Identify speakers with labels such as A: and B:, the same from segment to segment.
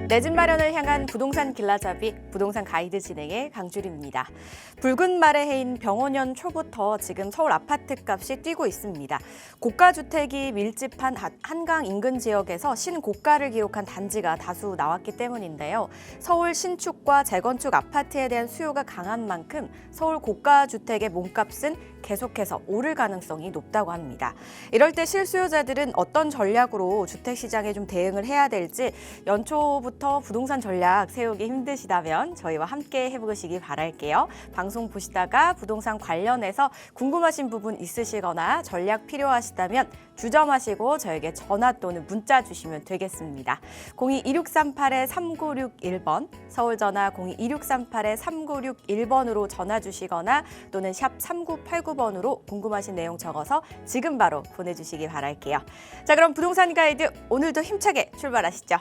A: 내 집 마련을 향한 부동산 길라잡이 부동산 가이드 진행의 강주리입니다. 붉은 말의 해인 병원년 초부터 지금 서울 아파트 값이 뛰고 있습니다. 고가 주택이 밀집한 한강 인근 지역에서 신고가를 기록한 단지가 다수 나왔기 때문인데요. 서울 신축과 재건축 아파트에 대한 수요가 강한 만큼 서울 고가 주택의 몸값은 계속해서 오를 가능성이 높다고 합니다. 이럴 때 실수요자들은 어떤 전략으로 주택시장에 좀 대응을 해야 될지 연초부터 부동산 전략 세우기 힘드시다면 저희와 함께 해보시기 바랄게요. 방송 보시다가 부동산 관련해서 궁금하신 부분 있으시거나 전략 필요하시다면 주점하시고 저에게 전화 또는 문자 주시면 되겠습니다. 02-2638-3961번, 서울 전화 02-2638-3961번으로 전화 주시거나 또는 샵 3989번으로 궁금하신 내용 적어서 지금 바로 보내주시기 바랄게요. 자, 그럼 부동산 가이드 오늘도 힘차게 출발하시죠.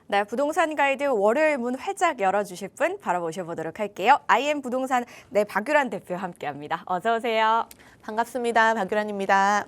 A: 네, 부동산 가이드 월요일 문 활짝 열어주실 분 바로 모셔보도록 할게요. IM 부동산 박유란 대표와 함께합니다. 어서 오세요.
B: 반갑습니다. 박유란입니다.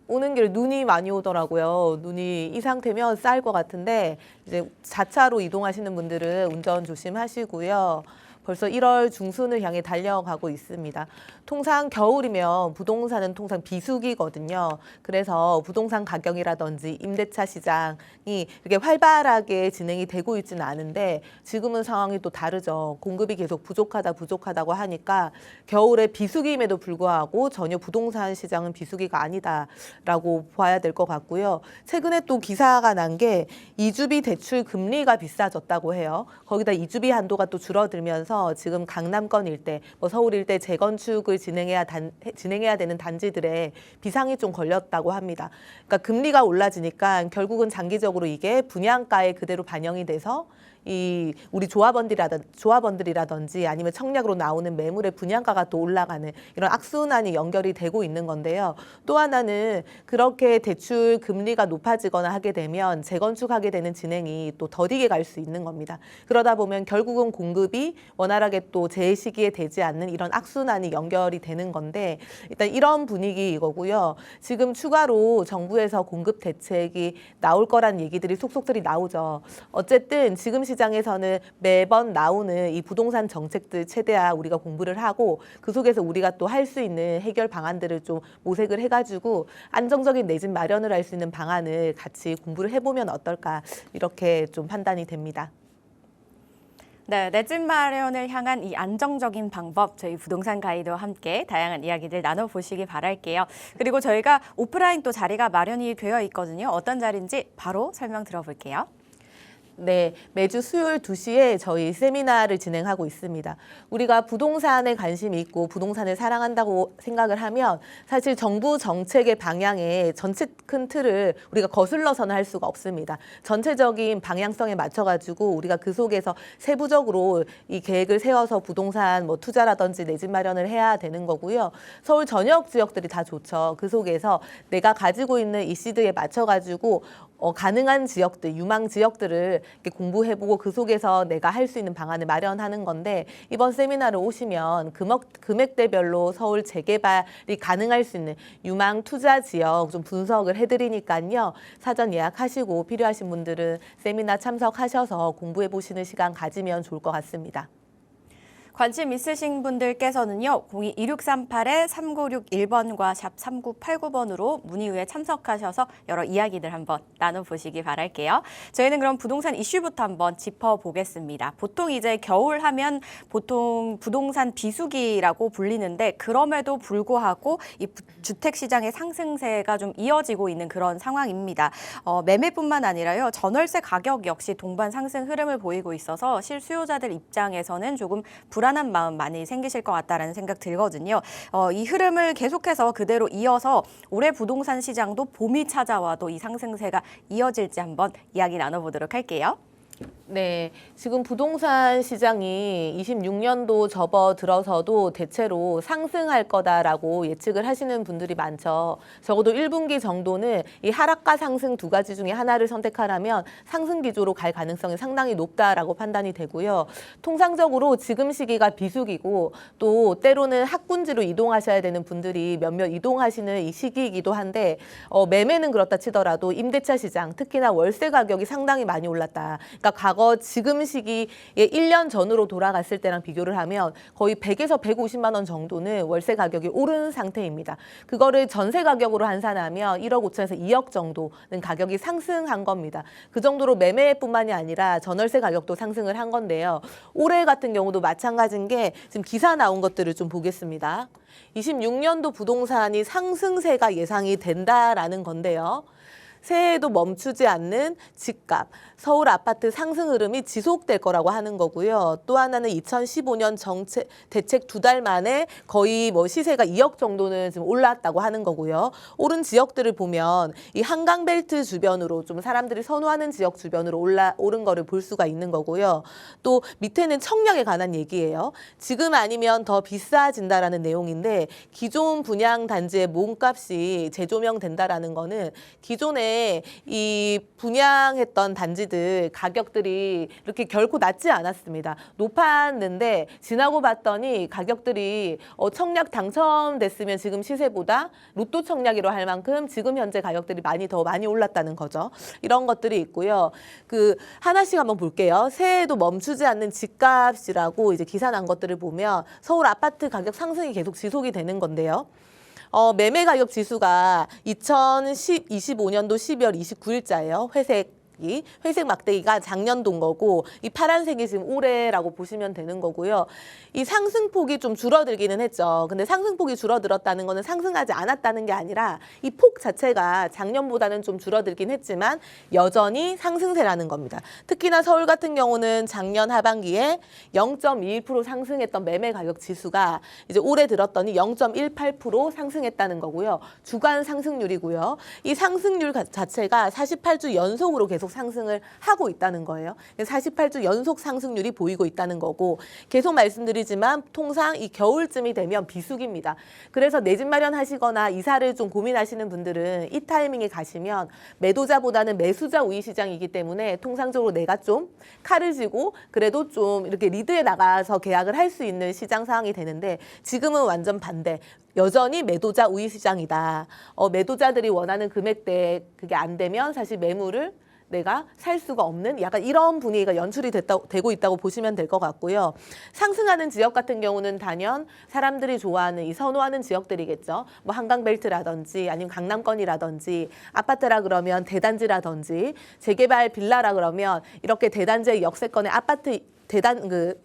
B: 오는 길 눈이 많이 오더라고요. 눈이 이 상태면 쌓일 것 같은데 이제 자차로 이동하시는 분들은 운전 조심하시고요. 벌써 1월 중순을 향해 달려가고 있습니다. 통상 겨울이면 부동산은 통상 비수기거든요. 그래서 부동산 가격이라든지 임대차 시장이 이렇게 활발하게 진행이 되고 있지는 않은데 지금은 상황이 또 다르죠. 공급이 계속 부족하다고 하니까 겨울에 비수기임에도 불구하고 전혀 부동산 시장은 비수기가 아니다라고 봐야 될 것 같고요. 최근에 또 기사가 난 게 이주비 대출 금리가 비싸졌다고 해요. 거기다 이주비 한도가 또 줄어들면서 지금 강남권 일대, 서울 일대 재건축을 진행해야 되는 단지들의 비상이 좀 걸렸다고 합니다. 그러니까 금리가 올라지니까 결국은 장기적으로 이게 분양가에 그대로 반영이 돼서 우리 조합원들이라든지 아니면 청약으로 나오는 매물의 분양가가 또 올라가는 이런 악순환이 연결이 되고 있는 건데요. 또 하나는 그렇게 대출 금리가 높아지거나 하게 되면 재건축하게 되는 진행이 또 더디게 갈 수 있는 겁니다. 그러다 보면 결국은 공급이 원활하게 또 제 시기에 되지 않는 이런 악순환이 연결이 되는 건데 일단 이런 분위기 이거고요. 지금 추가로 정부에서 공급 대책이 나올 거란 얘기들이 속속들이 나오죠. 어쨌든 지금 시장에서는 매번 나오는 이 부동산 정책들 최대한 우리가 공부를 하고 그 속에서 우리가 또 할 수 있는 해결 방안들을 좀 모색을 해가지고 안정적인 내 집 마련을 할 수 있는 방안을 같이 공부를 해보면 어떨까 이렇게 좀 판단이 됩니다.
A: 네, 내 집 마련을 향한 이 안정적인 방법 저희 부동산 가이드와 함께 다양한 이야기들 나눠보시기 바랄게요. 그리고 저희가 오프라인 또 자리가 마련이 되어 있거든요. 어떤 자리인지 바로 설명 들어볼게요.
B: 네, 매주 수요일 2시에 저희 세미나를 진행하고 있습니다. 우리가 부동산에 관심이 있고 부동산을 사랑한다고 생각을 하면 사실 정부 정책의 방향에 전체 큰 틀을 우리가 거슬러서는 할 수가 없습니다. 전체적인 방향성에 맞춰가지고 우리가 그 속에서 세부적으로 이 계획을 세워서 부동산 투자라든지 내 집 마련을 해야 되는 거고요. 서울 전역 지역들이 다 좋죠. 그 속에서 내가 가지고 있는 이 시드에 맞춰가지고 가능한 지역들, 유망 지역들을 이렇게 공부해보고 그 속에서 내가 할 수 있는 방안을 마련하는 건데 이번 세미나를 오시면 금액대별로 서울 재개발이 가능할 수 있는 유망 투자 지역 좀 분석을 해드리니까요. 사전 예약하시고 필요하신 분들은 세미나 참석하셔서 공부해보시는 시간 가지면 좋을 것 같습니다.
A: 관심 있으신 분들께서는요. 02-2638-3961번과 샵 3989번으로 문의 후에 참석하셔서 여러 이야기들 한번 나눠보시기 바랄게요. 저희는 그럼 부동산 이슈부터 한번 짚어보겠습니다. 보통 이제 겨울 하면 보통 부동산 비수기라고 불리는데 그럼에도 불구하고 이 주택시장의 상승세가 좀 이어지고 있는 그런 상황입니다. 매매뿐만 아니라요. 전월세 가격 역시 동반 상승 흐름을 보이고 있어서 실수요자들 입장에서는 조금 불안한 마음 많이 생기실 것 같다는 생각 들거든요. 이 흐름을 계속해서 그대로 이어서 올해 부동산 시장도 봄이 찾아와도 이 상승세가 이어질지 한번 이야기 나눠보도록 할게요.
B: 네, 지금 부동산 시장이 26년도 접어들어서도 대체로 상승할 거다라고 예측을 하시는 분들이 많죠. 적어도 1분기 정도는 이 하락과 상승 두 가지 중에 하나를 선택하라면 상승 기조로 갈 가능성이 상당히 높다라고 판단이 되고요. 통상적으로 지금 시기가 비수기고 또 때로는 학군지로 이동하셔야 되는 분들이 몇몇 이동하시는 이 시기이기도 한데 매매는 그렇다 치더라도 임대차 시장, 특히나 월세 가격이 상당히 많이 올랐다. 그러니까 과거 지금 시기에 1년 전으로 돌아갔을 때랑 비교를 하면 거의 100에서 150만 원 정도는 월세 가격이 오른 상태입니다. 그거를 전세 가격으로 환산하면 1억 5천에서 2억 정도는 가격이 상승한 겁니다. 그 정도로 매매뿐만이 아니라 전월세 가격도 상승을 한 건데요. 올해 같은 경우도 마찬가지인 게 지금 기사 나온 것들을 좀 보겠습니다. 26년도 부동산이 상승세가 예상이 된다라는 건데요. 새해에도 멈추지 않는 집값, 서울 아파트 상승 흐름이 지속될 거라고 하는 거고요. 또 하나는 2015년 정책 대책 2달 만에 거의 시세가 2억 정도는 지금 올랐다고 하는 거고요. 오른 지역들을 보면 이 한강벨트 주변으로 좀 사람들이 선호하는 지역 주변으로 오른 거를 볼 수가 있는 거고요. 또 밑에는 청약에 관한 얘기예요. 지금 아니면 더 비싸진다라는 내용인데 기존 분양 단지의 몸값이 재조명된다라는 거는 기존에 이 분양했던 단지들 가격들이 이렇게 결코 낮지 않았습니다. 높았는데 지나고 봤더니 가격들이 청약 당첨됐으면 지금 시세보다 로또 청약이로 할 만큼 지금 현재 가격들이 더 많이 올랐다는 거죠. 이런 것들이 있고요. 하나씩 한번 볼게요. 새해에도 멈추지 않는 집값이라고 이제 기사 난 것들을 보면 서울 아파트 가격 상승이 계속 지속이 되는 건데요. 매매 가격 지수가 2025년도 12월 29일자예요. 회색 막대기가 작년도인 거고 이 파란색이 지금 올해라고 보시면 되는 거고요. 이 상승폭이 좀 줄어들기는 했죠. 근데 상승폭이 줄어들었다는 거는 상승하지 않았다는 게 아니라 이 폭 자체가 작년보다는 좀 줄어들긴 했지만 여전히 상승세라는 겁니다. 특히나 서울 같은 경우는 작년 하반기에 0.21% 상승했던 매매 가격 지수가 이제 올해 들었더니 0.18% 상승했다는 거고요. 주간 상승률이고요. 이 상승률 자체가 48주 연속으로 계속 상승을 하고 있다는 거예요. 48주 연속 상승률이 보이고 있다는 거고 계속 말씀드리지만 통상 이 겨울쯤이 되면 비수기입니다. 그래서 내 집 마련하시거나 이사를 좀 고민하시는 분들은 이 타이밍에 가시면 매도자보다는 매수자 우위 시장이기 때문에 통상적으로 내가 좀 칼을 쥐고 그래도 좀 이렇게 리드에 나가서 계약을 할 수 있는 시장 상황이 되는데 지금은 완전 반대. 여전히 매도자 우위 시장이다. 매도자들이 원하는 금액대 그게 안 되면 사실 매물을 내가 살 수가 없는 약간 이런 분위기가 연출이 되고 있다고 보시면 될 것 같고요. 상승하는 지역 같은 경우는 단연 사람들이 좋아하는 선호하는 지역들이겠죠. 한강벨트라든지 아니면 강남권이라든지 아파트라 그러면 대단지라든지 재개발 빌라라 그러면 이렇게 대단지의 역세권의 아파트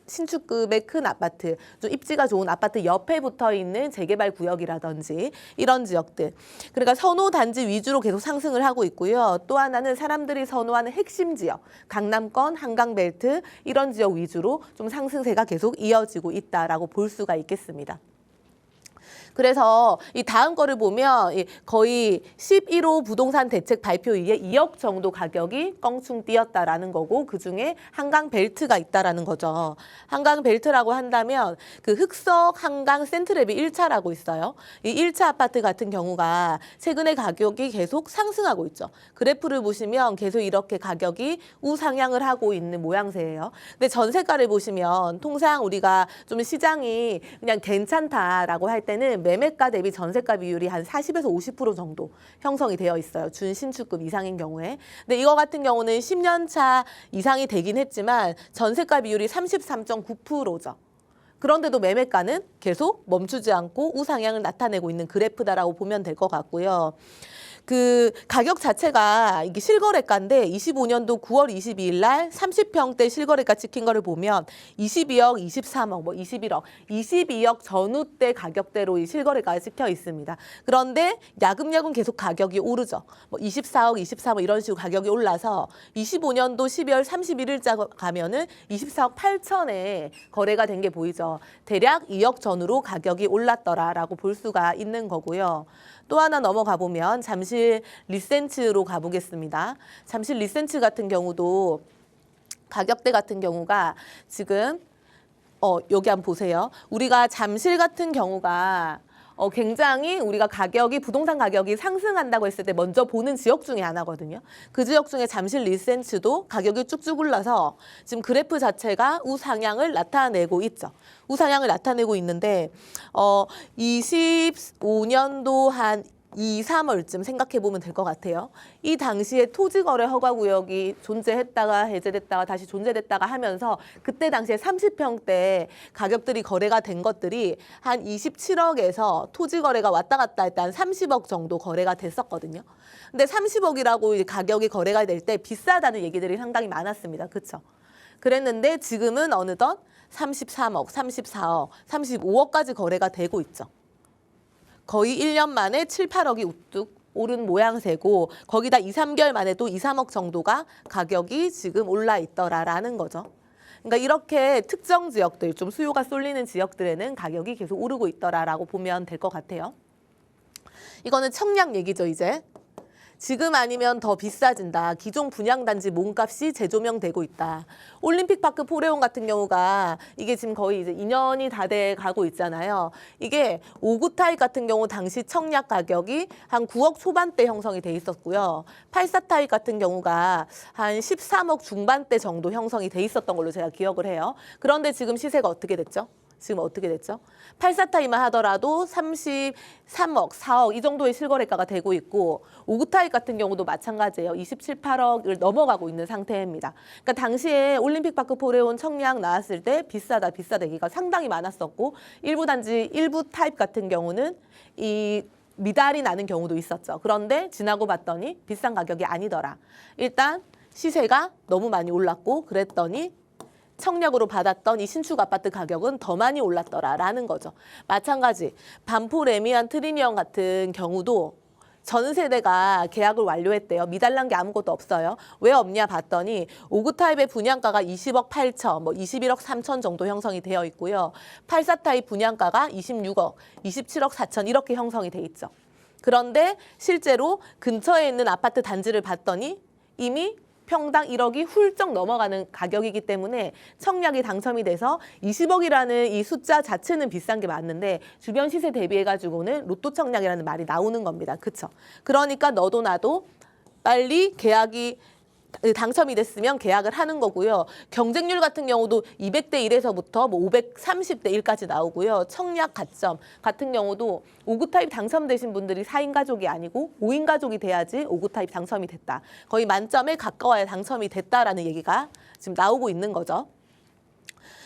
B: 신축급의 큰 아파트, 좀 입지가 좋은 아파트 옆에 붙어 있는 재개발 구역이라든지 이런 지역들. 그러니까 선호 단지 위주로 계속 상승을 하고 있고요. 또 하나는 사람들이 선호하는 핵심 지역, 강남권, 한강벨트 이런 지역 위주로 좀 상승세가 계속 이어지고 있다라고 볼 수가 있겠습니다. 그래서 이 다음 거를 보면 거의 11호 부동산 대책 발표 이후에 2억 정도 가격이 껑충 뛰었다라는 거고 그중에 한강벨트가 있다라는 거죠. 한강벨트라고 한다면 흑석 한강 센트랩이 1차라고 있어요. 이 1차 아파트 같은 경우가 최근에 가격이 계속 상승하고 있죠. 그래프를 보시면 계속 이렇게 가격이 우상향을 하고 있는 모양새예요. 근데 전세가를 보시면 통상 우리가 좀 시장이 그냥 괜찮다라고 할 때는 매매가 대비 전세가 비율이 한 40에서 50% 정도 형성이 되어 있어요. 준신축급 이상인 경우에. 근데 이거 같은 경우는 10년 차 이상이 되긴 했지만 전세가 비율이 33.9%죠. 그런데도 매매가는 계속 멈추지 않고 우상향을 나타내고 있는 그래프다라고 보면 될 것 같고요. 가격 자체가 이게 실거래가인데 25년도 9월 22일 날 30평대 실거래가 찍힌 거를 보면 22억, 23억, 21억, 22억 전후대 가격대로 이 실거래가가 찍혀 있습니다. 그런데 야금야금 계속 가격이 오르죠. 24억, 23억 이런 식으로 가격이 올라서 25년도 12월 31일자 가면은 24억 8천에 거래가 된 게 보이죠. 대략 2억 전후로 가격이 올랐더라라고 볼 수가 있는 거고요. 또 하나 넘어가 보면 잠실 리센츠로 가보겠습니다. 잠실 리센츠 같은 경우도 가격대 같은 경우가 지금 여기 한번 보세요. 우리가 잠실 같은 경우가 굉장히 우리가 부동산 가격이 상승한다고 했을 때 먼저 보는 지역 중에 하나거든요. 그 지역 중에 잠실 리센츠도 가격이 쭉쭉 올라서 지금 그래프 자체가 우상향을 나타내고 있죠. 우상향을 나타내고 있는데 25년도 한 2, 3월쯤 생각해 보면 될 것 같아요. 이 당시에 토지거래 허가구역이 존재했다가 해제됐다가 다시 존재됐다가 하면서 그때 당시에 30평대 가격들이 거래가 된 것들이 한 27억에서 토지거래가 왔다 갔다 할 때 한 30억 정도 거래가 됐었거든요. 근데 30억이라고 가격이 거래가 될 때 비싸다는 얘기들이 상당히 많았습니다. 그렇죠? 그랬는데 지금은 어느덧 33억, 34억, 35억까지 거래가 되고 있죠. 거의 1년 만에 7, 8억이 우뚝 오른 모양새고 거기다 2, 3개월 만에 또 2, 3억 정도가 가격이 지금 올라 있더라라는 거죠. 그러니까 이렇게 특정 지역들, 좀 수요가 쏠리는 지역들에는 가격이 계속 오르고 있더라라고 보면 될 것 같아요. 이거는 청약 얘기죠, 이제. 지금 아니면 더 비싸진다. 기존 분양단지 몸값이 재조명되고 있다. 올림픽파크 포레온 같은 경우가 이게 지금 거의 이제 2년이 다 돼 가고 있잖아요. 이게 5구 타입 같은 경우 당시 청약 가격이 한 9억 초반대 형성이 돼 있었고요. 84 타입 같은 경우가 한 13억 중반대 정도 형성이 돼 있었던 걸로 제가 기억을 해요. 그런데 지금 시세가 어떻게 됐죠? 지금 어떻게 됐죠? 84 타입만 하더라도 33억, 4억 이 정도의 실거래가가 되고 있고 5구 타입 같은 경우도 마찬가지예요. 27, 8억을 넘어가고 있는 상태입니다. 그러니까 당시에 올림픽파크 포레온 청약 나왔을 때 비싸다 얘기가 상당히 많았었고 일부 타입 같은 경우는 이 미달이 나는 경우도 있었죠. 그런데 지나고 봤더니 비싼 가격이 아니더라. 일단 시세가 너무 많이 올랐고 그랬더니 청약으로 받았던 이 신축 아파트 가격은 더 많이 올랐더라라는 거죠. 마찬가지 반포 레미안 트리니엄 같은 경우도 전 세대가 계약을 완료했대요. 미달난 게 아무것도 없어요. 왜 없냐 봤더니 5구 타입의 분양가가 20억 8천, 21억 3천 정도 형성이 되어 있고요. 84 타입 분양가가 26억, 27억 4천 이렇게 형성이 돼 있죠. 그런데 실제로 근처에 있는 아파트 단지를 봤더니 이미 평당 1억이 훌쩍 넘어가는 가격이기 때문에 청약이 당첨이 돼서 20억이라는 이 숫자 자체는 비싼 게 맞는데 주변 시세 대비해가지고는 로또 청약이라는 말이 나오는 겁니다. 그쵸? 그러니까 너도 나도 빨리 계약이 당첨이 됐으면 계약을 하는 거고요. 경쟁률 같은 경우도 200대 1에서부터 530대 1까지 나오고요. 청약 가점 같은 경우도 5구 타입 당첨되신 분들이 4인 가족이 아니고 5인 가족이 돼야지 5구 타입 당첨이 됐다. 거의 만점에 가까워야 당첨이 됐다라는 얘기가 지금 나오고 있는 거죠.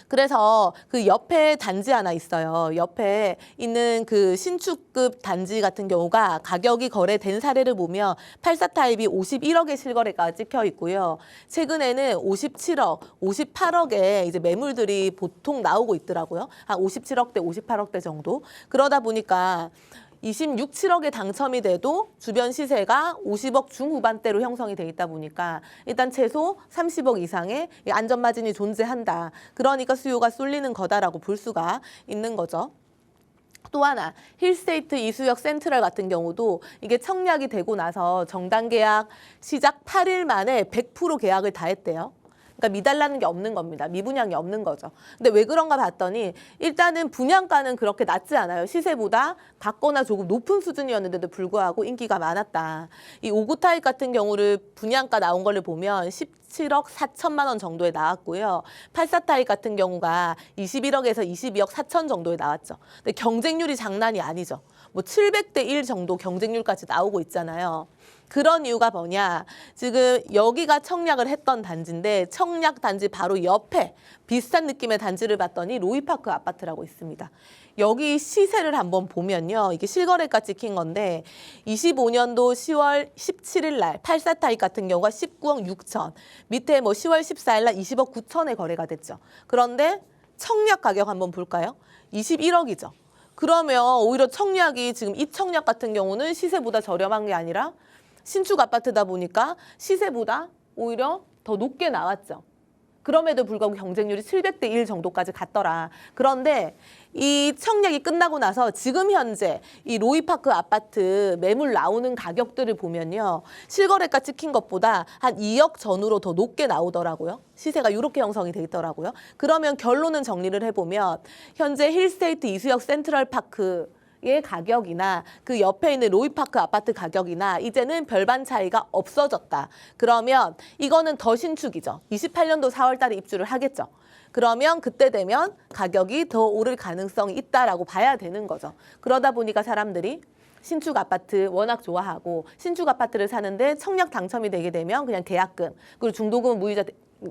B: 그래서 그 옆에 단지 하나 있어요. 옆에 있는 그 신축급 단지 같은 경우가 가격이 거래된 사례를 보면 84 타입이 51억의 실거래가 찍혀 있고요. 최근에는 57억, 58억의 이제 매물들이 보통 나오고 있더라고요. 한 57억대, 58억대 정도. 그러다 보니까 26, 7억에 당첨이 돼도 주변 시세가 50억 중후반대로 형성이 돼 있다 보니까 일단 최소 30억 이상의 안전마진이 존재한다. 그러니까 수요가 쏠리는 거다라고 볼 수가 있는 거죠. 또 하나 힐스테이트 이수역 센트럴 같은 경우도 이게 청약이 되고 나서 정당 계약 시작 8일 만에 100% 계약을 다 했대요. 그러니까 미달라는 게 없는 겁니다. 미분양이 없는 거죠. 근데 왜 그런가 봤더니 일단은 분양가는 그렇게 낮지 않아요. 시세보다 같거나 조금 높은 수준이었는데도 불구하고 인기가 많았다. 이 5구 타입 같은 경우를 분양가 나온 거를 보면 17억 4천만 원 정도에 나왔고요. 84 타입 같은 경우가 21억에서 22억 4천 정도에 나왔죠. 근데 경쟁률이 장난이 아니죠. 700대 1 정도 경쟁률까지 나오고 있잖아요. 그런 이유가 뭐냐. 지금 여기가 청약을 했던 단지인데 청약 단지 바로 옆에 비슷한 느낌의 단지를 봤더니 로이파크 아파트라고 있습니다. 여기 시세를 한번 보면요. 이게 실거래가 찍힌 건데 25년도 10월 17일 날 84 타입 같은 경우가 19억 6천, 밑에 10월 14일 날 20억 9천에 거래가 됐죠. 그런데 청약 가격 한번 볼까요? 21억이죠. 그러면 오히려 청약이 지금 이 청약 같은 경우는 시세보다 저렴한 게 아니라 신축 아파트다 보니까 시세보다 오히려 더 높게 나왔죠. 그럼에도 불구하고 경쟁률이 700대 1 정도까지 갔더라. 그런데 이 청약이 끝나고 나서 지금 현재 이 로이파크 아파트 매물 나오는 가격들을 보면요. 실거래가 찍힌 것보다 한 2억 전후로 더 높게 나오더라고요. 시세가 이렇게 형성이 돼 있더라고요. 그러면 결론은 정리를 해보면 현재 힐스테이트 이수역 센트럴파크 의 가격이나 그 옆에 있는 로이파크 아파트 가격이나 이제는 별반 차이가 없어졌다. 그러면 이거는 더 신축이죠. 28년도 4월 달에 입주를 하겠죠. 그러면 그때 되면 가격이 더 오를 가능성이 있다라고 봐야 되는 거죠. 그러다 보니까 사람들이 신축 아파트 워낙 좋아하고 신축 아파트를 사는데 청약 당첨이 되게 되면 그냥 계약금 그리고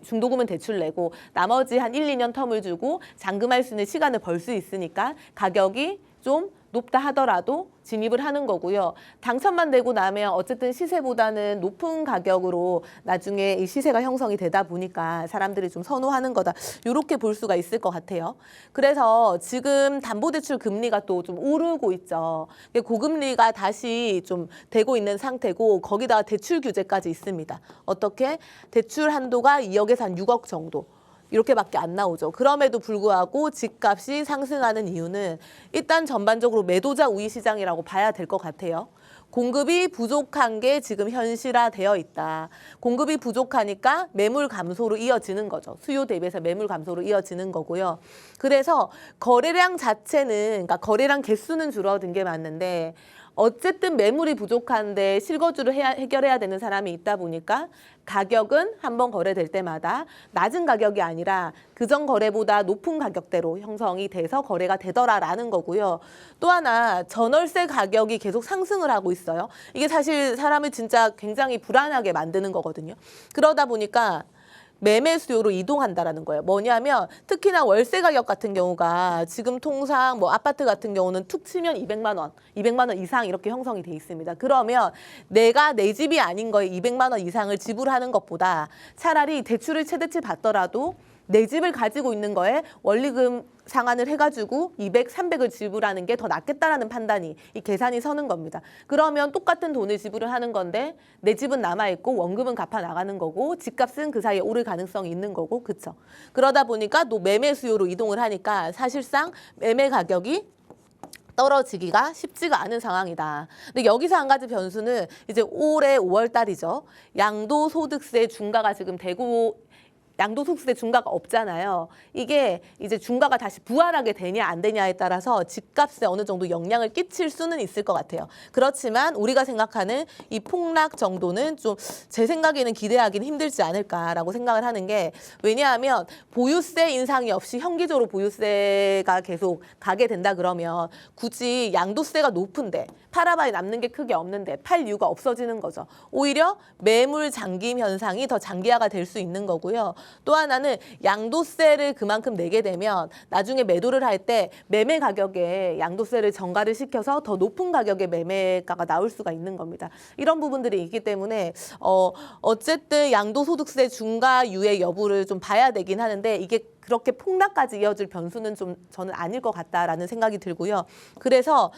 B: 중도금은 대출 내고 나머지 한 1, 2년 텀을 주고 잔금할 수 있는 시간을 벌 수 있으니까 가격이 좀 높다 하더라도 진입을 하는 거고요. 당첨만 되고 나면 어쨌든 시세보다는 높은 가격으로 나중에 이 시세가 형성이 되다 보니까 사람들이 좀 선호하는 거다. 이렇게 볼 수가 있을 것 같아요. 그래서 지금 담보대출 금리가 또 좀 오르고 있죠. 고금리가 다시 좀 되고 있는 상태고 거기다가 대출 규제까지 있습니다. 어떻게? 대출 한도가 2억에서 한 6억 정도. 이렇게밖에 안 나오죠. 그럼에도 불구하고 집값이 상승하는 이유는 일단 전반적으로 매도자 우위 시장이라고 봐야 될 것 같아요. 공급이 부족한 게 지금 현실화되어 있다. 공급이 부족하니까 매물 감소로 이어지는 거죠. 수요 대비해서 매물 감소로 이어지는 거고요. 그래서 거래량 자체는, 그러니까 거래량 개수는 줄어든 게 맞는데 어쨌든 매물이 부족한데 실거주를 해결해야 되는 사람이 있다 보니까 가격은 한번 거래될 때마다 낮은 가격이 아니라 그전 거래보다 높은 가격대로 형성이 돼서 거래가 되더라라는 거고요. 또 하나 전월세 가격이 계속 상승을 하고 있어요. 이게 사실 사람을 진짜 굉장히 불안하게 만드는 거거든요. 그러다 보니까 매매 수요로 이동한다라는 거예요. 뭐냐면 특히나 월세 가격 같은 경우가 지금 통상 뭐 아파트 같은 경우는 툭 치면 200만 원 이상 이렇게 형성이 돼 있습니다. 그러면 내가 내 집이 아닌 거에 200만 원 이상을 지불하는 것보다 차라리 대출을 최대치 받더라도 내 집을 가지고 있는 거에 원리금 상환을 해가지고 200, 300을 지불하는 게 더 낫겠다라는 판단이 이 계산이 서는 겁니다. 그러면 똑같은 돈을 지불을 하는 건데 내 집은 남아있고 원금은 갚아 나가는 거고 집값은 그 사이에 오를 가능성이 있는 거고 그쵸? 그러다 보니까 또 매매 수요로 이동을 하니까 사실상 매매 가격이 떨어지기가 쉽지가 않은 상황이다. 근데 여기서 한 가지 변수는 이제 올해 5월 달이죠. 양도소득세 중과가 지금 되고 양도소득세 중과가 없잖아요. 이게 이제 중과가 다시 부활하게 되냐 안 되냐에 따라서 집값에 어느 정도 영향을 끼칠 수는 있을 것 같아요. 그렇지만 우리가 생각하는 이 폭락 정도는 좀 제 생각에는 기대하기는 힘들지 않을까라고 생각을 하는 게 왜냐하면 보유세 인상이 없이 현기적으로 보유세가 계속 가게 된다 그러면 굳이 양도세가 높은데 팔아봐야 남는 게 크게 없는데 팔 이유가 없어지는 거죠. 오히려 매물 잠김 현상이 더 장기화가 될 수 있는 거고요. 또 하나는 양도세를 그만큼 내게 되면 나중에 매도를 할 때 매매 가격에 양도세를 전가를 시켜서 더 높은 가격의 매매가가 나올 수가 있는 겁니다. 이런 부분들이 있기 때문에 어쨌든 양도소득세 중과유예 여부를 좀 봐야 되긴 하는데 이게 그렇게 폭락까지 이어질 변수는 좀 저는 아닐 것 같다라는 생각이 들고요. 그래서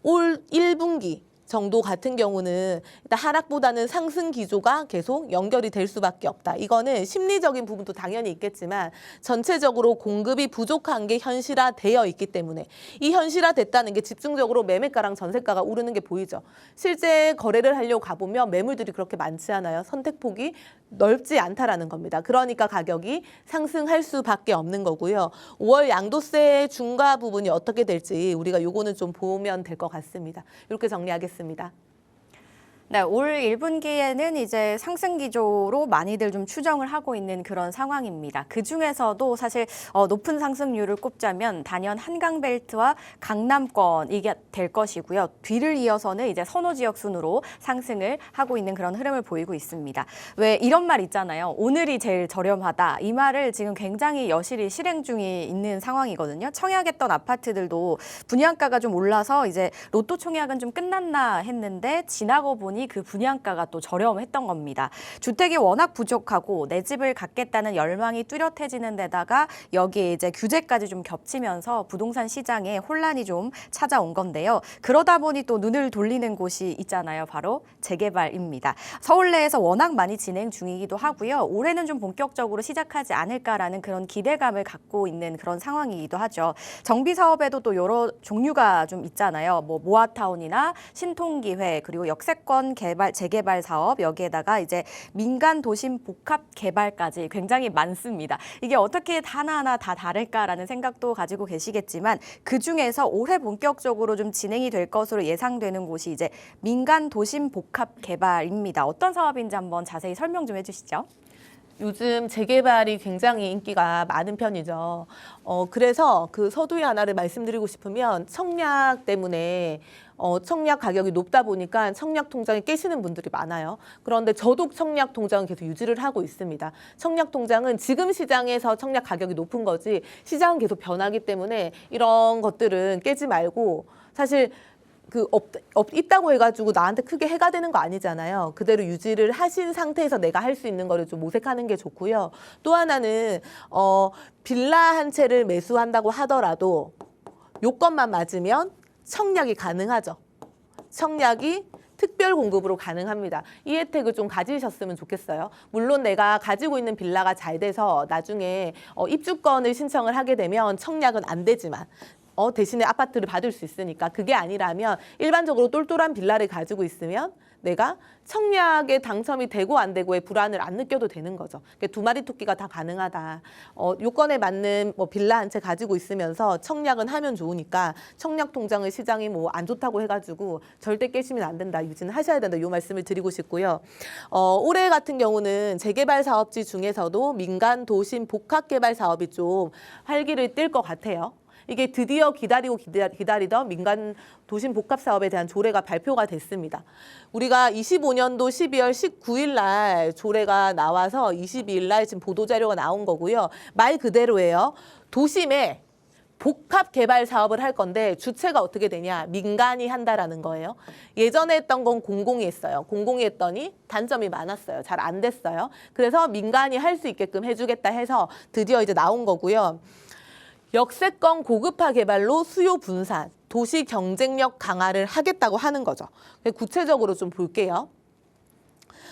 B: 올 1분기 정도 같은 경우는 일단 하락보다는 상승 기조가 계속 연결이 될 수밖에 없다. 이거는 심리적인 부분도 당연히 있겠지만 전체적으로 공급이 부족한 게 현실화되어 있기 때문에 이 현실화됐다는 게 집중적으로 매매가랑 전세가가 오르는 게 보이죠. 실제 거래를 하려고 가보면 매물들이 그렇게 많지 않아요. 선택폭이 넓지 않다라는 겁니다. 그러니까 가격이 상승할 수밖에 없는 거고요. 5월 양도세 중과 부분이 어떻게 될지 우리가 요거는 좀 보면 될 것 같습니다. 이렇게 정리하겠습니다.
A: 네, 올 1분기에는 이제 상승 기조로 많이들 좀 추정을 하고 있는 그런 상황입니다. 그 중에서도 사실 높은 상승률을 꼽자면 단연 한강벨트와 강남권 이게 될 것이고요. 뒤를 이어서는 이제 선호 지역 순으로 상승을 하고 있는 그런 흐름을 보이고 있습니다. 왜 이런 말 있잖아요. 오늘이 제일 저렴하다. 이 말을 지금 굉장히 여실히 실행 중에 있는 상황이거든요. 청약했던 아파트들도 분양가가 좀 올라서 이제 로또 청약은 좀 끝났나 했는데 지나고 보니 보니 그 분양가가 또 저렴했던 겁니다. 주택이 워낙 부족하고 내 집을 갖겠다는 열망이 뚜렷해지는 데다가 여기에 이제 규제까지 좀 겹치면서 부동산 시장에 혼란이 좀 찾아온 건데요. 그러다 보니 또 눈을 돌리는 곳이 있잖아요. 바로 재개발입니다. 서울 내에서 워낙 많이 진행 중이기도 하고요. 올해는 좀 본격적으로 시작하지 않을까라는 그런 기대감을 갖고 있는 그런 상황이기도 하죠. 정비 사업에도 또 여러 종류가 좀 있잖아요. 뭐 모아타운이나 신통기회 그리고 역세권 개발 재개발 사업 여기에다가 이제 민간 도심 복합 개발까지 굉장히 많습니다. 이게 어떻게 하나하나 다 다를까라는 생각도 가지고 계시겠지만 그 중에서 올해 본격적으로 좀 진행이 될 것으로 예상되는 곳이 이제 민간 도심 복합 개발입니다. 어떤 사업인지 한번 자세히 설명 좀 해주시죠.
B: 요즘 재개발이 굉장히 인기가 많은 편이죠. 그래서 그 서두에 하나를 말씀드리고 싶으면 청약 때문에 청약 가격이 높다 보니까 청약 통장이 깨시는 분들이 많아요. 그런데 저도 청약 통장은 계속 유지를 하고 있습니다. 청약 통장은 지금 시장에서 청약 가격이 높은 거지 시장은 계속 변하기 때문에 이런 것들은 깨지 말고 사실 있다고 해가지고 나한테 크게 해가 되는 거 아니잖아요. 그대로 유지를 하신 상태에서 내가 할 수 있는 거를 좀 모색하는 게 좋고요. 또 하나는 빌라 한 채를 매수한다고 하더라도 요건만 맞으면 청약이 가능하죠. 청약이 특별 공급으로 가능합니다. 이 혜택을 좀 가지셨으면 좋겠어요. 물론 내가 가지고 있는 빌라가 잘 돼서 나중에 입주권을 신청을 하게 되면 청약은 안 되지만 대신에 아파트를 받을 수 있으니까 그게 아니라면 일반적으로 똘똘한 빌라를 가지고 있으면 내가 청약에 당첨이 되고 안 되고의 불안을 안 느껴도 되는 거죠. 그러니까 두 마리 토끼가 다 가능하다. 요건에 맞는 빌라 한 채 가지고 있으면서 청약은 하면 좋으니까 청약 통장의 시장이 안 좋다고 해가지고 절대 깨시면 안 된다. 유지는 하셔야 된다. 요 말씀을 드리고 싶고요. 올해 같은 경우는 재개발 사업지 중에서도 민간 도심 복합 개발 사업이 좀 활기를 띨 것 같아요. 이게 드디어 기다리던 민간 도심 복합 사업에 대한 조례가 발표가 됐습니다. 우리가 25년도 12월 19일 날 조례가 나와서 22일 날 지금 보도자료가 나온 거고요. 말 그대로예요. 도심에 복합 개발 사업을 할 건데 주체가 어떻게 되냐? 민간이 한다라는 거예요. 예전에 했던 건 공공이 했어요. 공공이 했더니 단점이 많았어요. 잘 안 됐어요. 그래서 민간이 할 수 있게끔 해주겠다 해서 드디어 이제 나온 거고요. 역세권 고급화 개발로 수요 분산, 도시 경쟁력 강화를 하겠다고 하는 거죠. 구체적으로 좀 볼게요.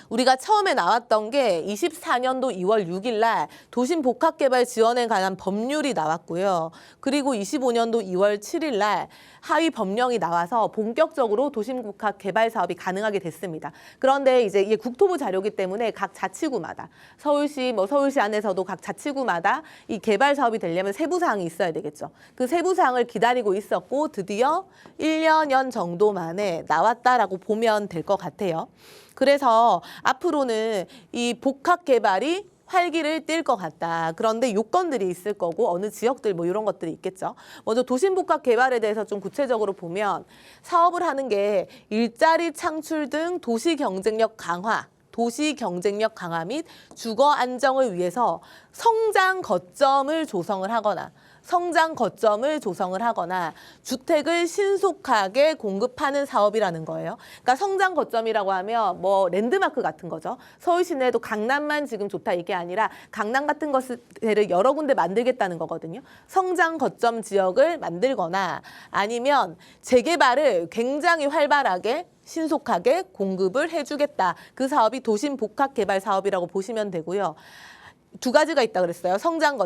B: 우리가 처음에 나왔던 게 24년도 2월 6일 날 도심 복합 개발 지원에 관한 법률이 나왔고요. 그리고 25년도 2월 7일 날 하위 법령이 나와서 본격적으로 도심 복합 개발 사업이 가능하게 됐습니다. 그런데 이제 이게 국토부 자료이기 때문에 각 자치구마다 서울시 안에서도 각 자치구마다 이 개발 사업이 되려면 세부 사항이 있어야 되겠죠. 그 세부 사항을 기다리고 있었고 드디어 1년 정도 만에 나왔다라고 보면 될 것 같아요. 그래서 앞으로는 이 복합 개발이 활기를 띨 것 같다. 그런데 요건들이 있을 거고 어느 지역들 이런 것들이 있겠죠. 먼저 도심 복합 개발에 대해서 좀 구체적으로 보면 사업을 하는 게 일자리 창출 등 도시 경쟁력 강화 및 주거 안정을 위해서 성장 거점을 조성을 하거나 주택을 신속하게 공급하는 사업이라는 거예요. 그러니까 성장 거점이라고 하면 랜드마크 같은 거죠. 서울 시내에도 강남만 지금 좋다 이게 아니라 강남 같은 것들을 여러 군데 만들겠다는 거거든요. 성장 거점 지역을 만들거나 아니면 재개발을 굉장히 활발하게 신속하게 공급을 해주겠다. 그 사업이 도심 복합 개발 사업이라고 보시면 되고요. 두 가지가 있다 그랬어요. 성장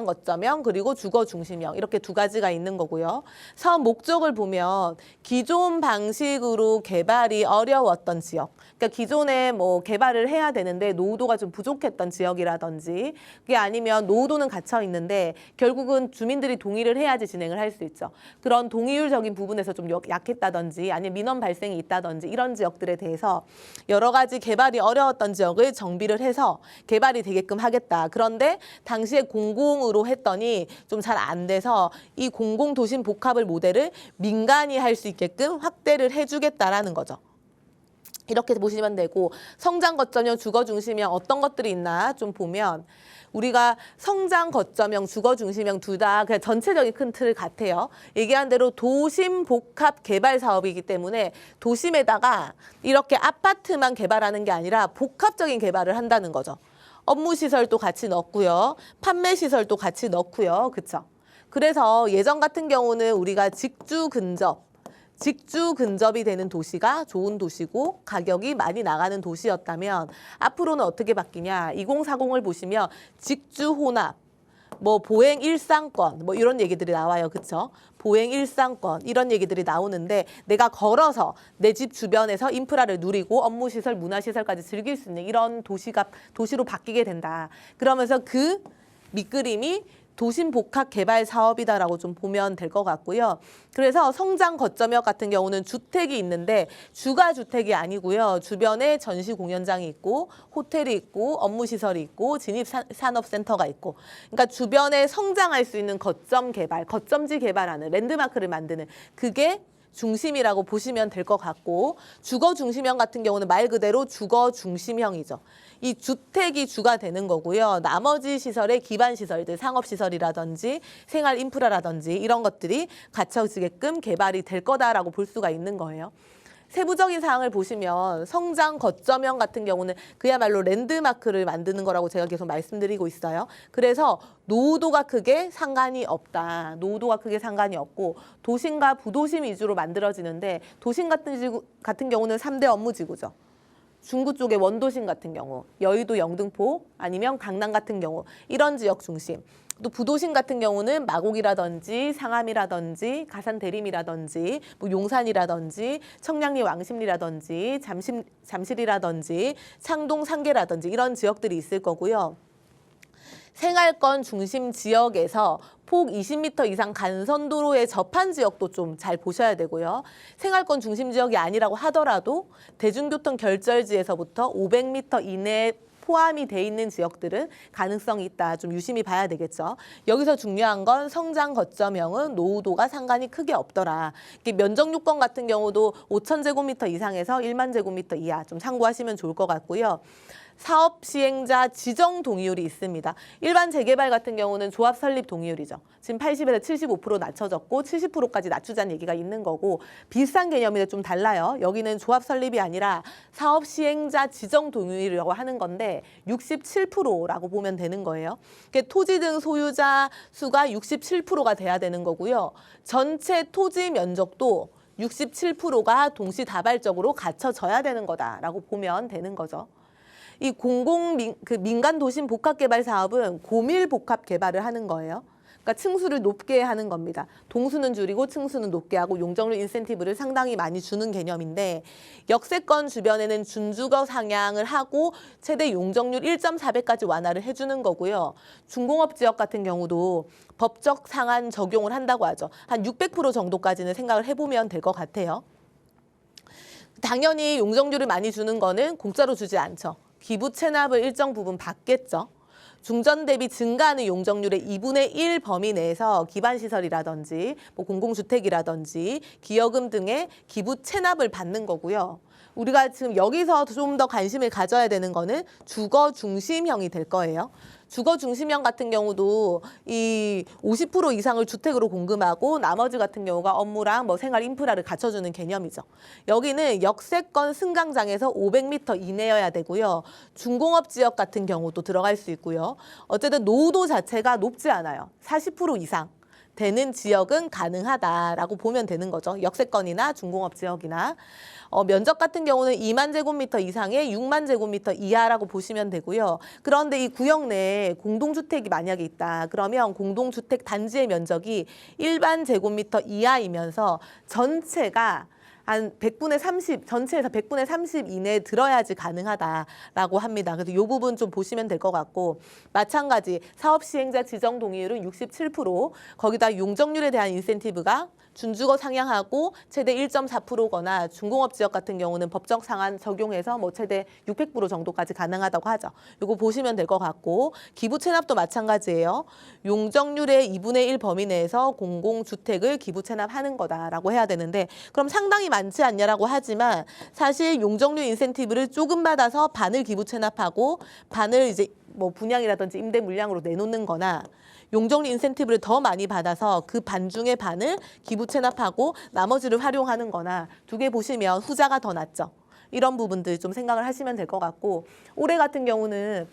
B: 거점형 그리고 주거 중심형 이렇게 두 가지가 있는 거고요. 사업 목적을 보면 기존 방식으로 개발이 어려웠던 지역, 그러니까 기존에 개발을 해야 되는데 노후도가 좀 부족했던 지역이라든지 그게 아니면 노후도는 갇혀 있는데 결국은 주민들이 동의를 해야지 진행을 할 수 있죠. 그런 동의율적인 부분에서 좀 약했다든지 아니면 민원 발생이 있다든지 이런 지역들에 대해서 여러 가지 개발이 어려웠던 지역을 정비를 해서 개발이 되게끔 하겠다. 그런데 당시에 공공으로 했더니 좀 잘 안 돼서 이 공공도심 복합을 모델을 민간이 할 수 있게끔 확대를 해주겠다라는 거죠. 이렇게 보시면 되고 성장 거점형, 주거 중심형 어떤 것들이 있나 좀 보면 우리가 성장 거점형, 주거 중심형 둘 다 그냥 전체적인 큰 틀 같아요. 얘기한 대로 도심 복합 개발 사업이기 때문에 도심에다가 이렇게 아파트만 개발하는 게 아니라 복합적인 개발을 한다는 거죠. 업무 시설도 같이 넣고요. 판매 시설도 같이 넣고요. 그렇죠? 그래서 예전 같은 경우는 우리가 직주 근접이 되는 도시가 좋은 도시고 가격이 많이 나가는 도시였다면 앞으로는 어떻게 바뀌냐. 2040을 보시면 직주 혼합, 뭐 보행 일상권 뭐 이런 얘기들이 나와요. 그렇죠? 보행 일상권 이런 얘기들이 나오는데 내가 걸어서 내 집 주변에서 인프라를 누리고 업무 시설, 문화 시설까지 즐길 수 있는 이런 도시로 바뀌게 된다. 그러면서 그 밑그림이 도심 복합 개발 사업이다라고 좀 보면 될 것 같고요. 그래서 성장 거점역 같은 경우는 주택이 있는데 주가 주택이 아니고요. 주변에 전시 공연장이 있고 호텔이 있고 업무 시설이 있고 진입 산업센터가 있고 그러니까 주변에 성장할 수 있는 거점 개발, 거점지 개발하는 랜드마크를 만드는 그게 중심이라고 보시면 될 것 같고 주거 중심형 같은 경우는 말 그대로 주거 중심형이죠. 이 주택이 주가 되는 거고요. 나머지 시설의 기반 시설들, 상업 시설이라든지 생활 인프라라든지 이런 것들이 갖춰지게끔 개발이 될 거다라고 볼 수가 있는 거예요. 세부적인 사항을 보시면 성장 거점형 같은 경우는 그야말로 랜드마크를 만드는 거라고 제가 계속 말씀드리고 있어요. 그래서 노후도가 크게 상관이 없다. 노후도가 크게 상관이 없고 도심과 부도심 위주로 만들어지는데 도심 같은 경우는 3대 업무지구죠. 중구 쪽의 원도심 같은 경우, 여의도 영등포 아니면 강남 같은 경우 이런 지역 중심. 또 부도심 같은 경우는 마곡이라든지 상암이라든지 가산 대림이라든지 뭐 용산이라든지 청량리 왕십리라든지 잠실이라든지 창동 상계라든지 이런 지역들이 있을 거고요. 생활권 중심 지역에서 폭 20m 이상 간선도로에 접한 지역도 좀 잘 보셔야 되고요. 생활권 중심 지역이 아니라고 하더라도 대중교통 결절지에서부터 500m 이내에 포함이 돼 있는 지역들은 가능성이 있다. 좀 유심히 봐야 되겠죠. 여기서 중요한 건 성장 거점형은 노후도가 상관이 크게 없더라. 면적 요건 같은 경우도 5,000제곱미터 이상에서 1만 제곱미터 이하 좀 참고하시면 좋을 것 같고요. 사업 시행자 지정 동의율이 있습니다. 일반 재개발 같은 경우는 조합 설립 동의율이죠. 지금 80에서 75% 낮춰졌고 70%까지 낮추자는 얘기가 있는 거고 비슷한 개념인데 좀 달라요. 여기는 조합 설립이 아니라 사업 시행자 지정 동의율이라고 하는 건데 67%라고 보면 되는 거예요. 토지 등 소유자 수가 67%가 돼야 되는 거고요. 전체 토지 면적도 67%가 동시다발적으로 갖춰져야 되는 거다라고 보면 되는 거죠. 이 민간 도심 복합 개발 사업은 고밀 복합 개발을 하는 거예요. 그러니까 층수를 높게 하는 겁니다. 동수는 줄이고 층수는 높게 하고 용적률 인센티브를 상당히 많이 주는 개념인데 역세권 주변에는 준주거 상향을 하고 최대 용적률 1.4배까지 완화를 해주는 거고요. 중공업 지역 같은 경우도 법적 상한 적용을 한다고 하죠. 한 600% 정도까지는 생각을 해보면 될 것 같아요. 당연히 용적률을 많이 주는 거는 공짜로 주지 않죠. 기부 체납을 일정 부분 받겠죠. 중전 대비 증가하는 용적률의 2분의 1 범위 내에서 기반시설이라든지 뭐 공공주택이라든지 기여금 등의 기부 체납을 받는 거고요. 우리가 지금 여기서 좀 더 관심을 가져야 되는 거는 주거 중심형이 될 거예요. 주거 중심형 같은 경우도 이 50% 이상을 주택으로 공급하고 나머지 같은 경우가 업무랑 뭐 생활 인프라를 갖춰주는 개념이죠. 여기는 역세권 승강장에서 500m 이내여야 되고요. 중공업 지역 같은 경우도 들어갈 수 있고요. 어쨌든 노후도 자체가 높지 않아요. 40% 이상. 되는 지역은 가능하다라고 보면 되는 거죠. 역세권이나 중공업 지역이나. 면적 같은 경우는 2만 제곱미터 이상의 6만 제곱미터 이하라고 보시면 되고요. 그런데 이 구역 내에 공동주택이 만약에 있다. 그러면 공동주택 단지의 면적이 1만 제곱미터 이하이면서 전체가 한 100분의 30, 전체에서 100분의 30 이내에 들어야지 가능하다라고 합니다. 그래서 이 부분 좀 보시면 될 것 같고 마찬가지 사업 시행자 지정 동의율은 67%, 거기다 용적률에 대한 인센티브가 준주거 상향하고 최대 1.4%거나 중공업 지역 같은 경우는 법적 상한 적용해서 뭐 최대 600% 정도까지 가능하다고 하죠. 이거 보시면 될 것 같고 기부 체납도 마찬가지예요. 용적률의 2분의 1 범위 내에서 공공주택을 기부 체납하는 거다라고 해야 되는데 그럼 상당히 많지 않냐라고 하지만 사실 용적률 인센티브를 조금 받아서 반을 기부 체납하고 반을 이제 뭐 분양이라든지 임대 물량으로 내놓는 거나 용적률 인센티브를 더 많이 받아서 그 반 중의 반을 기부 체납하고 나머지를 활용하는 거나 두 개 보시면 후자가 더 낫죠. 이런 부분들 좀 생각을 하시면 될 것 같고 올해 같은 경우는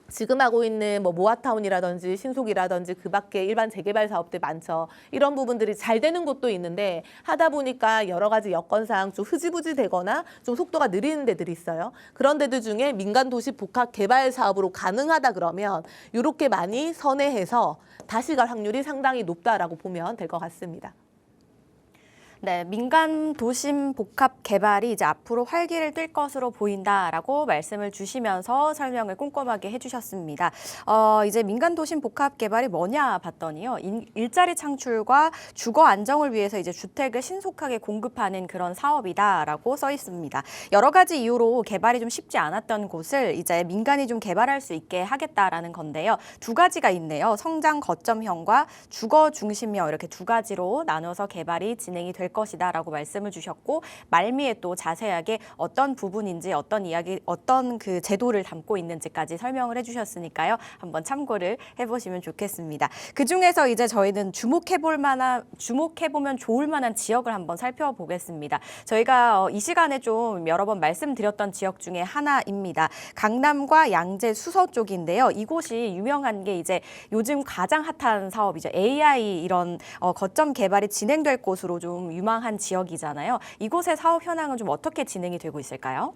B: 지금 하고 있는 뭐 모아타운이라든지 신속이라든지 그 밖에 일반 재개발 사업들 많죠. 이런 부분들이 잘 되는 곳도 있는데 하다 보니까 여러 가지 여건상 좀 흐지부지 되거나 좀 속도가 느리는 데들이 있어요. 그런 데들 중에 민간 도시 복합 개발 사업으로 가능하다 그러면 이렇게 많이 선회해서 다시 갈 확률이 상당히 높다라고 보면 될 것 같습니다.
A: 네, 민간 도심 복합 개발이 이제 앞으로 활기를 띨 것으로 보인다라고 말씀을 주시면서 설명을 꼼꼼하게 해주셨습니다. 이제 민간 도심 복합 개발이 뭐냐 봤더니요, 일자리 창출과 주거 안정을 위해서 이제 주택을 신속하게 공급하는 그런 사업이다라고 써 있습니다. 여러 가지 이유로 개발이 좀 쉽지 않았던 곳을 이제 민간이 좀 개발할 수 있게 하겠다라는 건데요. 두 가지가 있네요. 성장 거점형과 주거 중심형 이렇게 두 가지로 나눠서 개발이 진행이 될 것이다라고 말씀을 주셨고 말미에 또 자세하게 어떤 부분인지 어떤 이야기 어떤 그 제도를 담고 있는지까지 설명을 해주셨으니까요. 한번 참고를 해보시면 좋겠습니다. 그 중에서 이제 저희는 주목해보면 좋을 만한 지역을 한번 살펴보겠습니다. 저희가 이 시간에 좀 여러 번 말씀드렸던 지역 중에 하나입니다. 강남과 양재 수서 쪽인데요. 이곳이 유명한 게 이제 요즘 가장 핫한 사업이죠. AI 이런 거점 개발이 진행될 곳으로 좀 유망한 지역이잖아요. 이곳의 사업 현황은 좀 어떻게 진행이 되고 있을까요?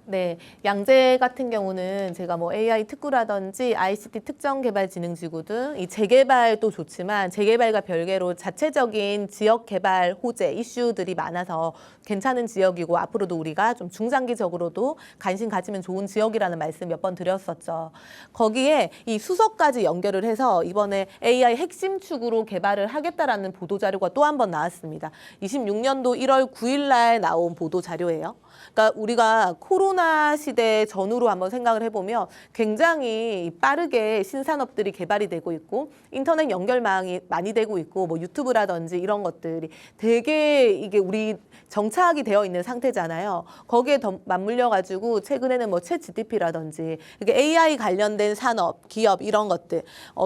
B: 네, 양재 같은 경우는 제가 뭐 AI 특구라든지 ICT 특정개발진흥지구 등 이 재개발도 좋지만 재개발과 별개로 자체적인 지역 개발 호재 이슈들이 많아서 괜찮은 지역이고 앞으로도 우리가 좀 중장기적으로도 관심 가지면 좋은 지역이라는 말씀 몇 번 드렸었죠. 거기에 이 수서까지 연결을 해서 이번에 AI 핵심 축으로 개발을 하겠다라는 보도 자료가 또 한 번 나왔습니다. 26년도 1월 9일 날 나온 보도 자료예요. 그러니까 우리가 코로나 시대 전후로 한번 생각을 해보면 굉장히 빠르게 신산업들이 개발이 되고 있고 인터넷 연결망이 많이 되고 있고 뭐 유튜브라든지 이런 것들이 되게 이게 우리 정착이 되어 있는 상태잖아요. 거기에 더 맞물려 가지고 최근에는 뭐 챗 GPT라든지 이게 AI 관련된 산업, 기업 이런 것들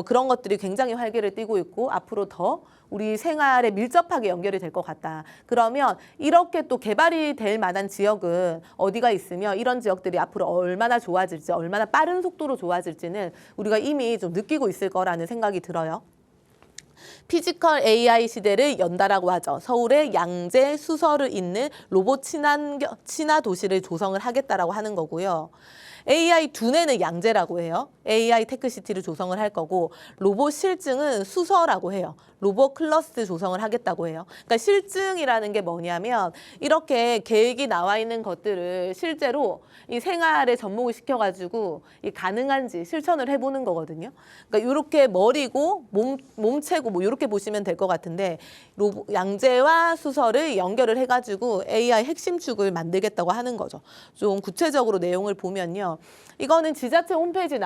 B: 그런 것들이 굉장히 활기를 띠고 있고 앞으로 더 우리 생활에 밀접하게 연결이 될 것 같다. 그러면 이렇게 또 개발이 될 만한 지역은 어디가 있으며 이런 지역들이 앞으로 얼마나 좋아질지, 얼마나 빠른 속도로 좋아질지는 우리가 이미 좀 느끼고 있을 거라는 생각이 들어요. 피지컬 AI 시대를 연다라고 하죠. 서울의 양재, 수서를 잇는 로봇 친화 도시를 조성을 하겠다라고 하는 거고요. AI 두뇌는 양재라고 해요. AI 테크시티를 조성을 할 거고 로봇 실증은 수서라고 해요. 로봇 클러스터 조성을 하겠다고 해요. 그러니까 실증이라는 게 뭐냐면 이렇게 계획이 나와 있는 것들을 실제로 이 생활에 접목을 시켜가지고 이 가능한지 실천을 해보는 거거든요. 그러니까 이렇게 머리고 몸체고 뭐 이렇게 보시면 될 것 같은데 양재와 수서를 연결을 해가지고 AI 핵심 축을 만들겠다고 하는 거죠. 좀 구체적으로 내용을 보면요. 이거는 지자체 홈페이지에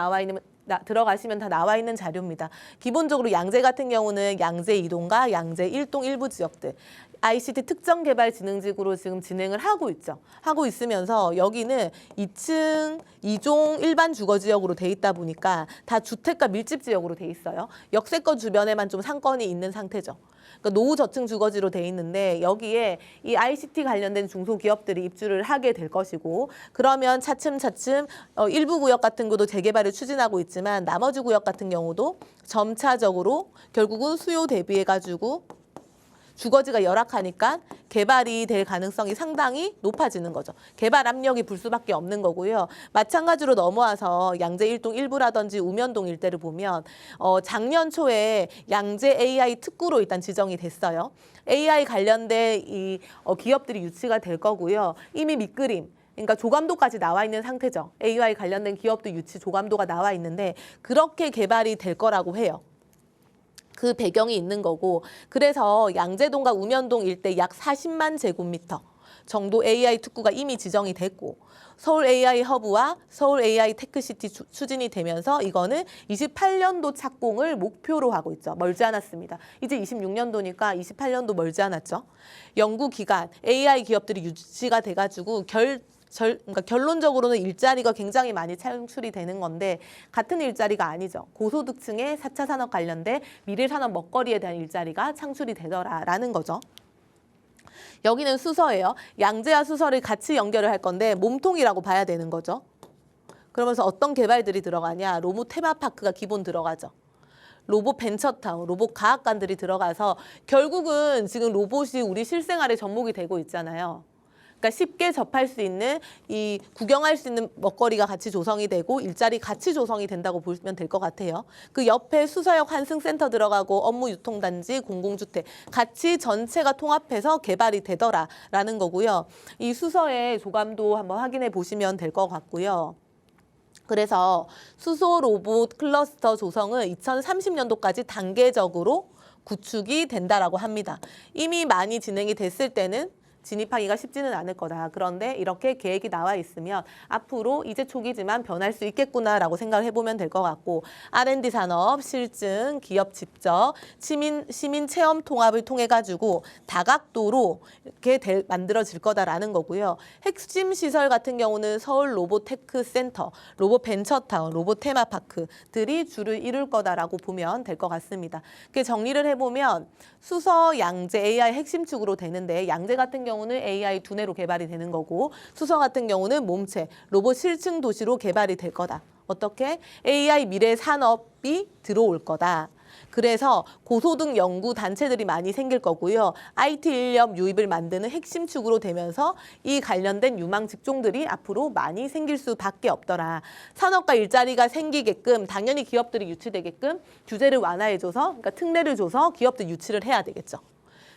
B: 들어가시면 다 나와 있는 자료입니다. 기본적으로 양재 같은 경우는 양재 2동과 양재 1동 일부 지역들 ICT 특정개발진흥지구로 지금 진행을 하고 있죠. 하고 있으면서 여기는 2층 2종 일반 주거지역으로 돼 있다 보니까 다 주택가 밀집지역으로 돼 있어요. 역세권 주변에만 좀 상권이 있는 상태죠. 그러니까 노후 저층 주거지로 돼 있는데 여기에 이 ICT 관련된 중소기업들이 입주를 하게 될 것이고 그러면 차츰차츰 일부 구역 같은 것도 재개발을 추진하고 있지만 나머지 구역 같은 경우도 점차적으로 결국은 수요 대비해가지고 주거지가 열악하니까 개발이 될 가능성이 상당히 높아지는 거죠. 개발 압력이 불 수밖에 없는 거고요. 마찬가지로 넘어와서 양재 1동 일부라든지 우면동 일대를 보면 작년 초에 양재 AI 특구로 일단 지정이 됐어요. AI 관련된 이 기업들이 유치가 될 거고요. 이미 밑그림 그러니까 조감도까지 나와 있는 상태죠. AI 관련된 기업도 유치 조감도가 나와 있는데 그렇게 개발이 될 거라고 해요. 그 배경이 있는 거고, 그래서 양재동과 우면동 일대 약 40만 제곱미터 정도 AI 특구가 이미 지정이 됐고, 서울 AI 허브와 서울 AI 테크시티 추진이 되면서 이거는 28년도 착공을 목표로 하고 있죠. 멀지 않았습니다. 이제 26년도니까 28년도 멀지 않았죠. 연구기간, AI 기업들이 유치가 돼가지고 그러니까 결론적으로는 일자리가 굉장히 많이 창출이 되는 건데, 같은 일자리가 아니죠. 고소득층의 4차 산업 관련된 미래 산업 먹거리에 대한 일자리가 창출이 되더라라는 거죠. 여기는 수서예요. 양재와 수서를 같이 연결을 할 건데 몸통이라고 봐야 되는 거죠. 그러면서 어떤 개발들이 들어가냐? 로봇 테마파크가 기본 들어가죠. 로봇 벤처타운, 로봇 과학관들이 들어가서 결국은 지금 로봇이 우리 실생활에 접목이 되고 있잖아요. 그러니까 쉽게 접할 수 있는, 이 구경할 수 있는 먹거리가 같이 조성이 되고 일자리 같이 조성이 된다고 보시면 될 것 같아요. 그 옆에 수서역 환승센터 들어가고 업무 유통단지, 공공주택 같이 전체가 통합해서 개발이 되더라라는 거고요. 이 수서의 조감도 한번 확인해 보시면 될 것 같고요. 그래서 수소 로봇 클러스터 조성은 2030년도까지 단계적으로 구축이 된다라고 합니다. 이미 많이 진행이 됐을 때는 진입하기가 쉽지는 않을 거다. 그런데 이렇게 계획이 나와 있으면 앞으로 이제 초기지만 변할 수 있겠구나라고 생각을 해보면 될 것 같고, R&D 산업, 실증, 기업 직접, 시민 체험 통합을 통해 가지고 다각도로 이렇게 만들어질 거다라는 거고요. 핵심 시설 같은 경우는 서울 로봇 테크 센터, 로봇 벤처타운, 로봇 테마파크들이 주를 이룰 거다라고 보면 될 것 같습니다. 정리를 해보면 수서, 양재, AI 핵심축으로 되는데, 양재 같은 경우는 AI 두뇌로 개발이 되는 거고, 수서 같은 경우는 몸체, 로봇 실증 도시로 개발이 될 거다. 어떻게? AI 미래 산업이 들어올 거다. 그래서 고소득 연구 단체들이 많이 생길 거고요. IT 인력 유입을 만드는 핵심축으로 되면서 이 관련된 유망 직종들이 앞으로 많이 생길 수밖에 없더라. 산업과 일자리가 생기게끔 당연히 기업들이 유치되게끔 규제를 완화해줘서, 그러니까 특례를 줘서 기업들 유치를 해야 되겠죠.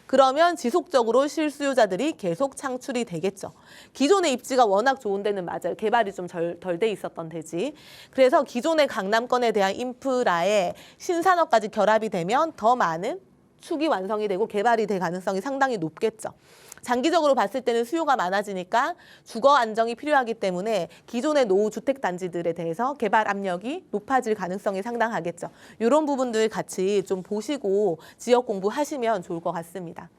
B: 그러면 지속적으로 실수요자들이 계속 창출이 되겠죠. 기존의 입지가 워낙 좋은 데는 맞아요. 개발이 좀 덜 돼 있었던 데지. 그래서 기존의 강남권에 대한 인프라에 신산업까지 결합이 되면 더 많은 축이 완성이 되고 개발이 될 가능성이 상당히 높겠죠. 장기적으로 봤을 때는 수요가 많아지니까 주거 안정이 필요하기 때문에 기존의 노후 주택 단지들에 대해서 개발 압력이 높아질 가능성이 상당하겠죠. 이런 부분들 같이 좀 보시고 지역 공부하시면 좋을 것 같습니다.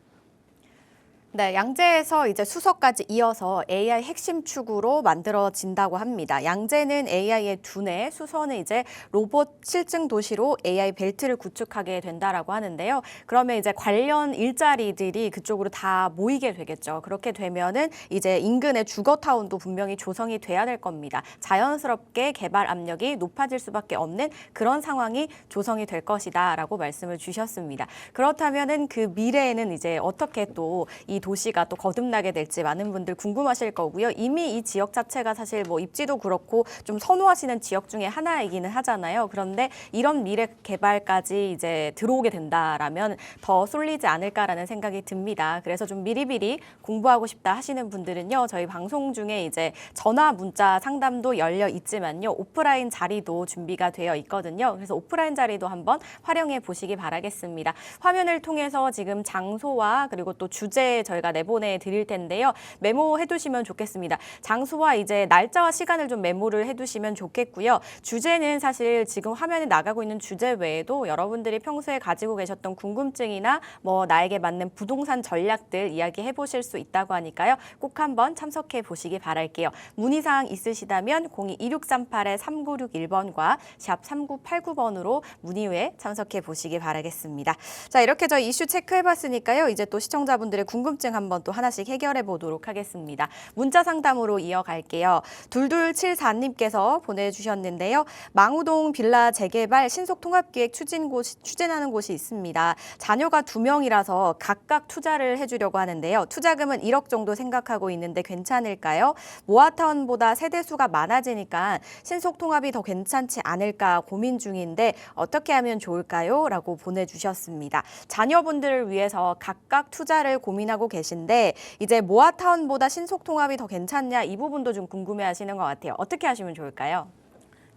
A: 네, 양재에서 이제 수서까지 이어서 AI 핵심 축으로 만들어진다고 합니다. 양재는 AI의 두뇌, 수서는 이제 로봇 실증 도시로 AI 벨트를 구축하게 된다라고 하는데요. 그러면 이제 관련 일자리들이 그쪽으로 다 모이게 되겠죠. 그렇게 되면은 이제 인근의 주거타운도 분명히 조성이 돼야 될 겁니다. 자연스럽게 개발 압력이 높아질 수밖에 없는 그런 상황이 조성이 될 것이다라고 말씀을 주셨습니다. 그렇다면은 그 미래에는 이제 어떻게 또 이 도시가 또 거듭나게 될지 많은 분들 궁금하실 거고요. 이미 이 지역 자체가 사실 뭐 입지도 그렇고 좀 선호하시는 지역 중에 하나이기는 하잖아요. 그런데 이런 미래 개발까지 이제 들어오게 된다라면 더 쏠리지 않을까라는 생각이 듭니다. 그래서 좀 미리미리 공부하고 싶다 하시는 분들은요. 저희 방송 중에 이제 전화 문자 상담도 열려 있지만요. 오프라인 자리도 준비가 되어 있거든요. 그래서 오프라인 자리도 한번 활용해 보시기 바라겠습니다. 화면을 통해서 지금 장소와 그리고 또 주제 저희가 내보내 드릴 텐데요. 메모해 두시면 좋겠습니다. 장소와 이제 날짜와 시간을 좀 메모를 해 두시면 좋겠고요. 주제는 사실 지금 화면에 나가고 있는 주제 외에도 여러분들이 평소에 가지고 계셨던 궁금증이나 뭐 나에게 맞는 부동산 전략들 이야기해 보실 수 있다고 하니까요. 꼭 한번 참석해 보시기 바랄게요. 문의사항 있으시다면 02-2638-3961번과 샵 3989번으로 문의 후에 참석해 보시기 바라겠습니다. 자, 이렇게 저희 이슈 체크해 봤으니까요. 이제 또 시청자분들의 궁금증 한번 또 하나씩 해결해 보도록 하겠습니다. 문자 상담으로 이어갈게요. 2274님께서 보내주셨는데요. 망우동 빌라 재개발 신속통합기획 추진하는 곳이 있습니다. 자녀가 2명이라서 각각 투자를 해주려고 하는데요. 투자금은 1억 정도 생각하고 있는데 괜찮을까요? 모아타운보다 세대수가 많아지니까 신속통합이 더 괜찮지 않을까 고민 중인데 어떻게 하면 좋을까요? 라고 보내주셨습니다. 자녀분들을 위해서 각각 투자를 고민하고 계신데 이제 모아타운보다 신속통합이 더 괜찮냐 이 부분도 좀 궁금해하시는 것 같아요. 어떻게 하시면 좋을까요?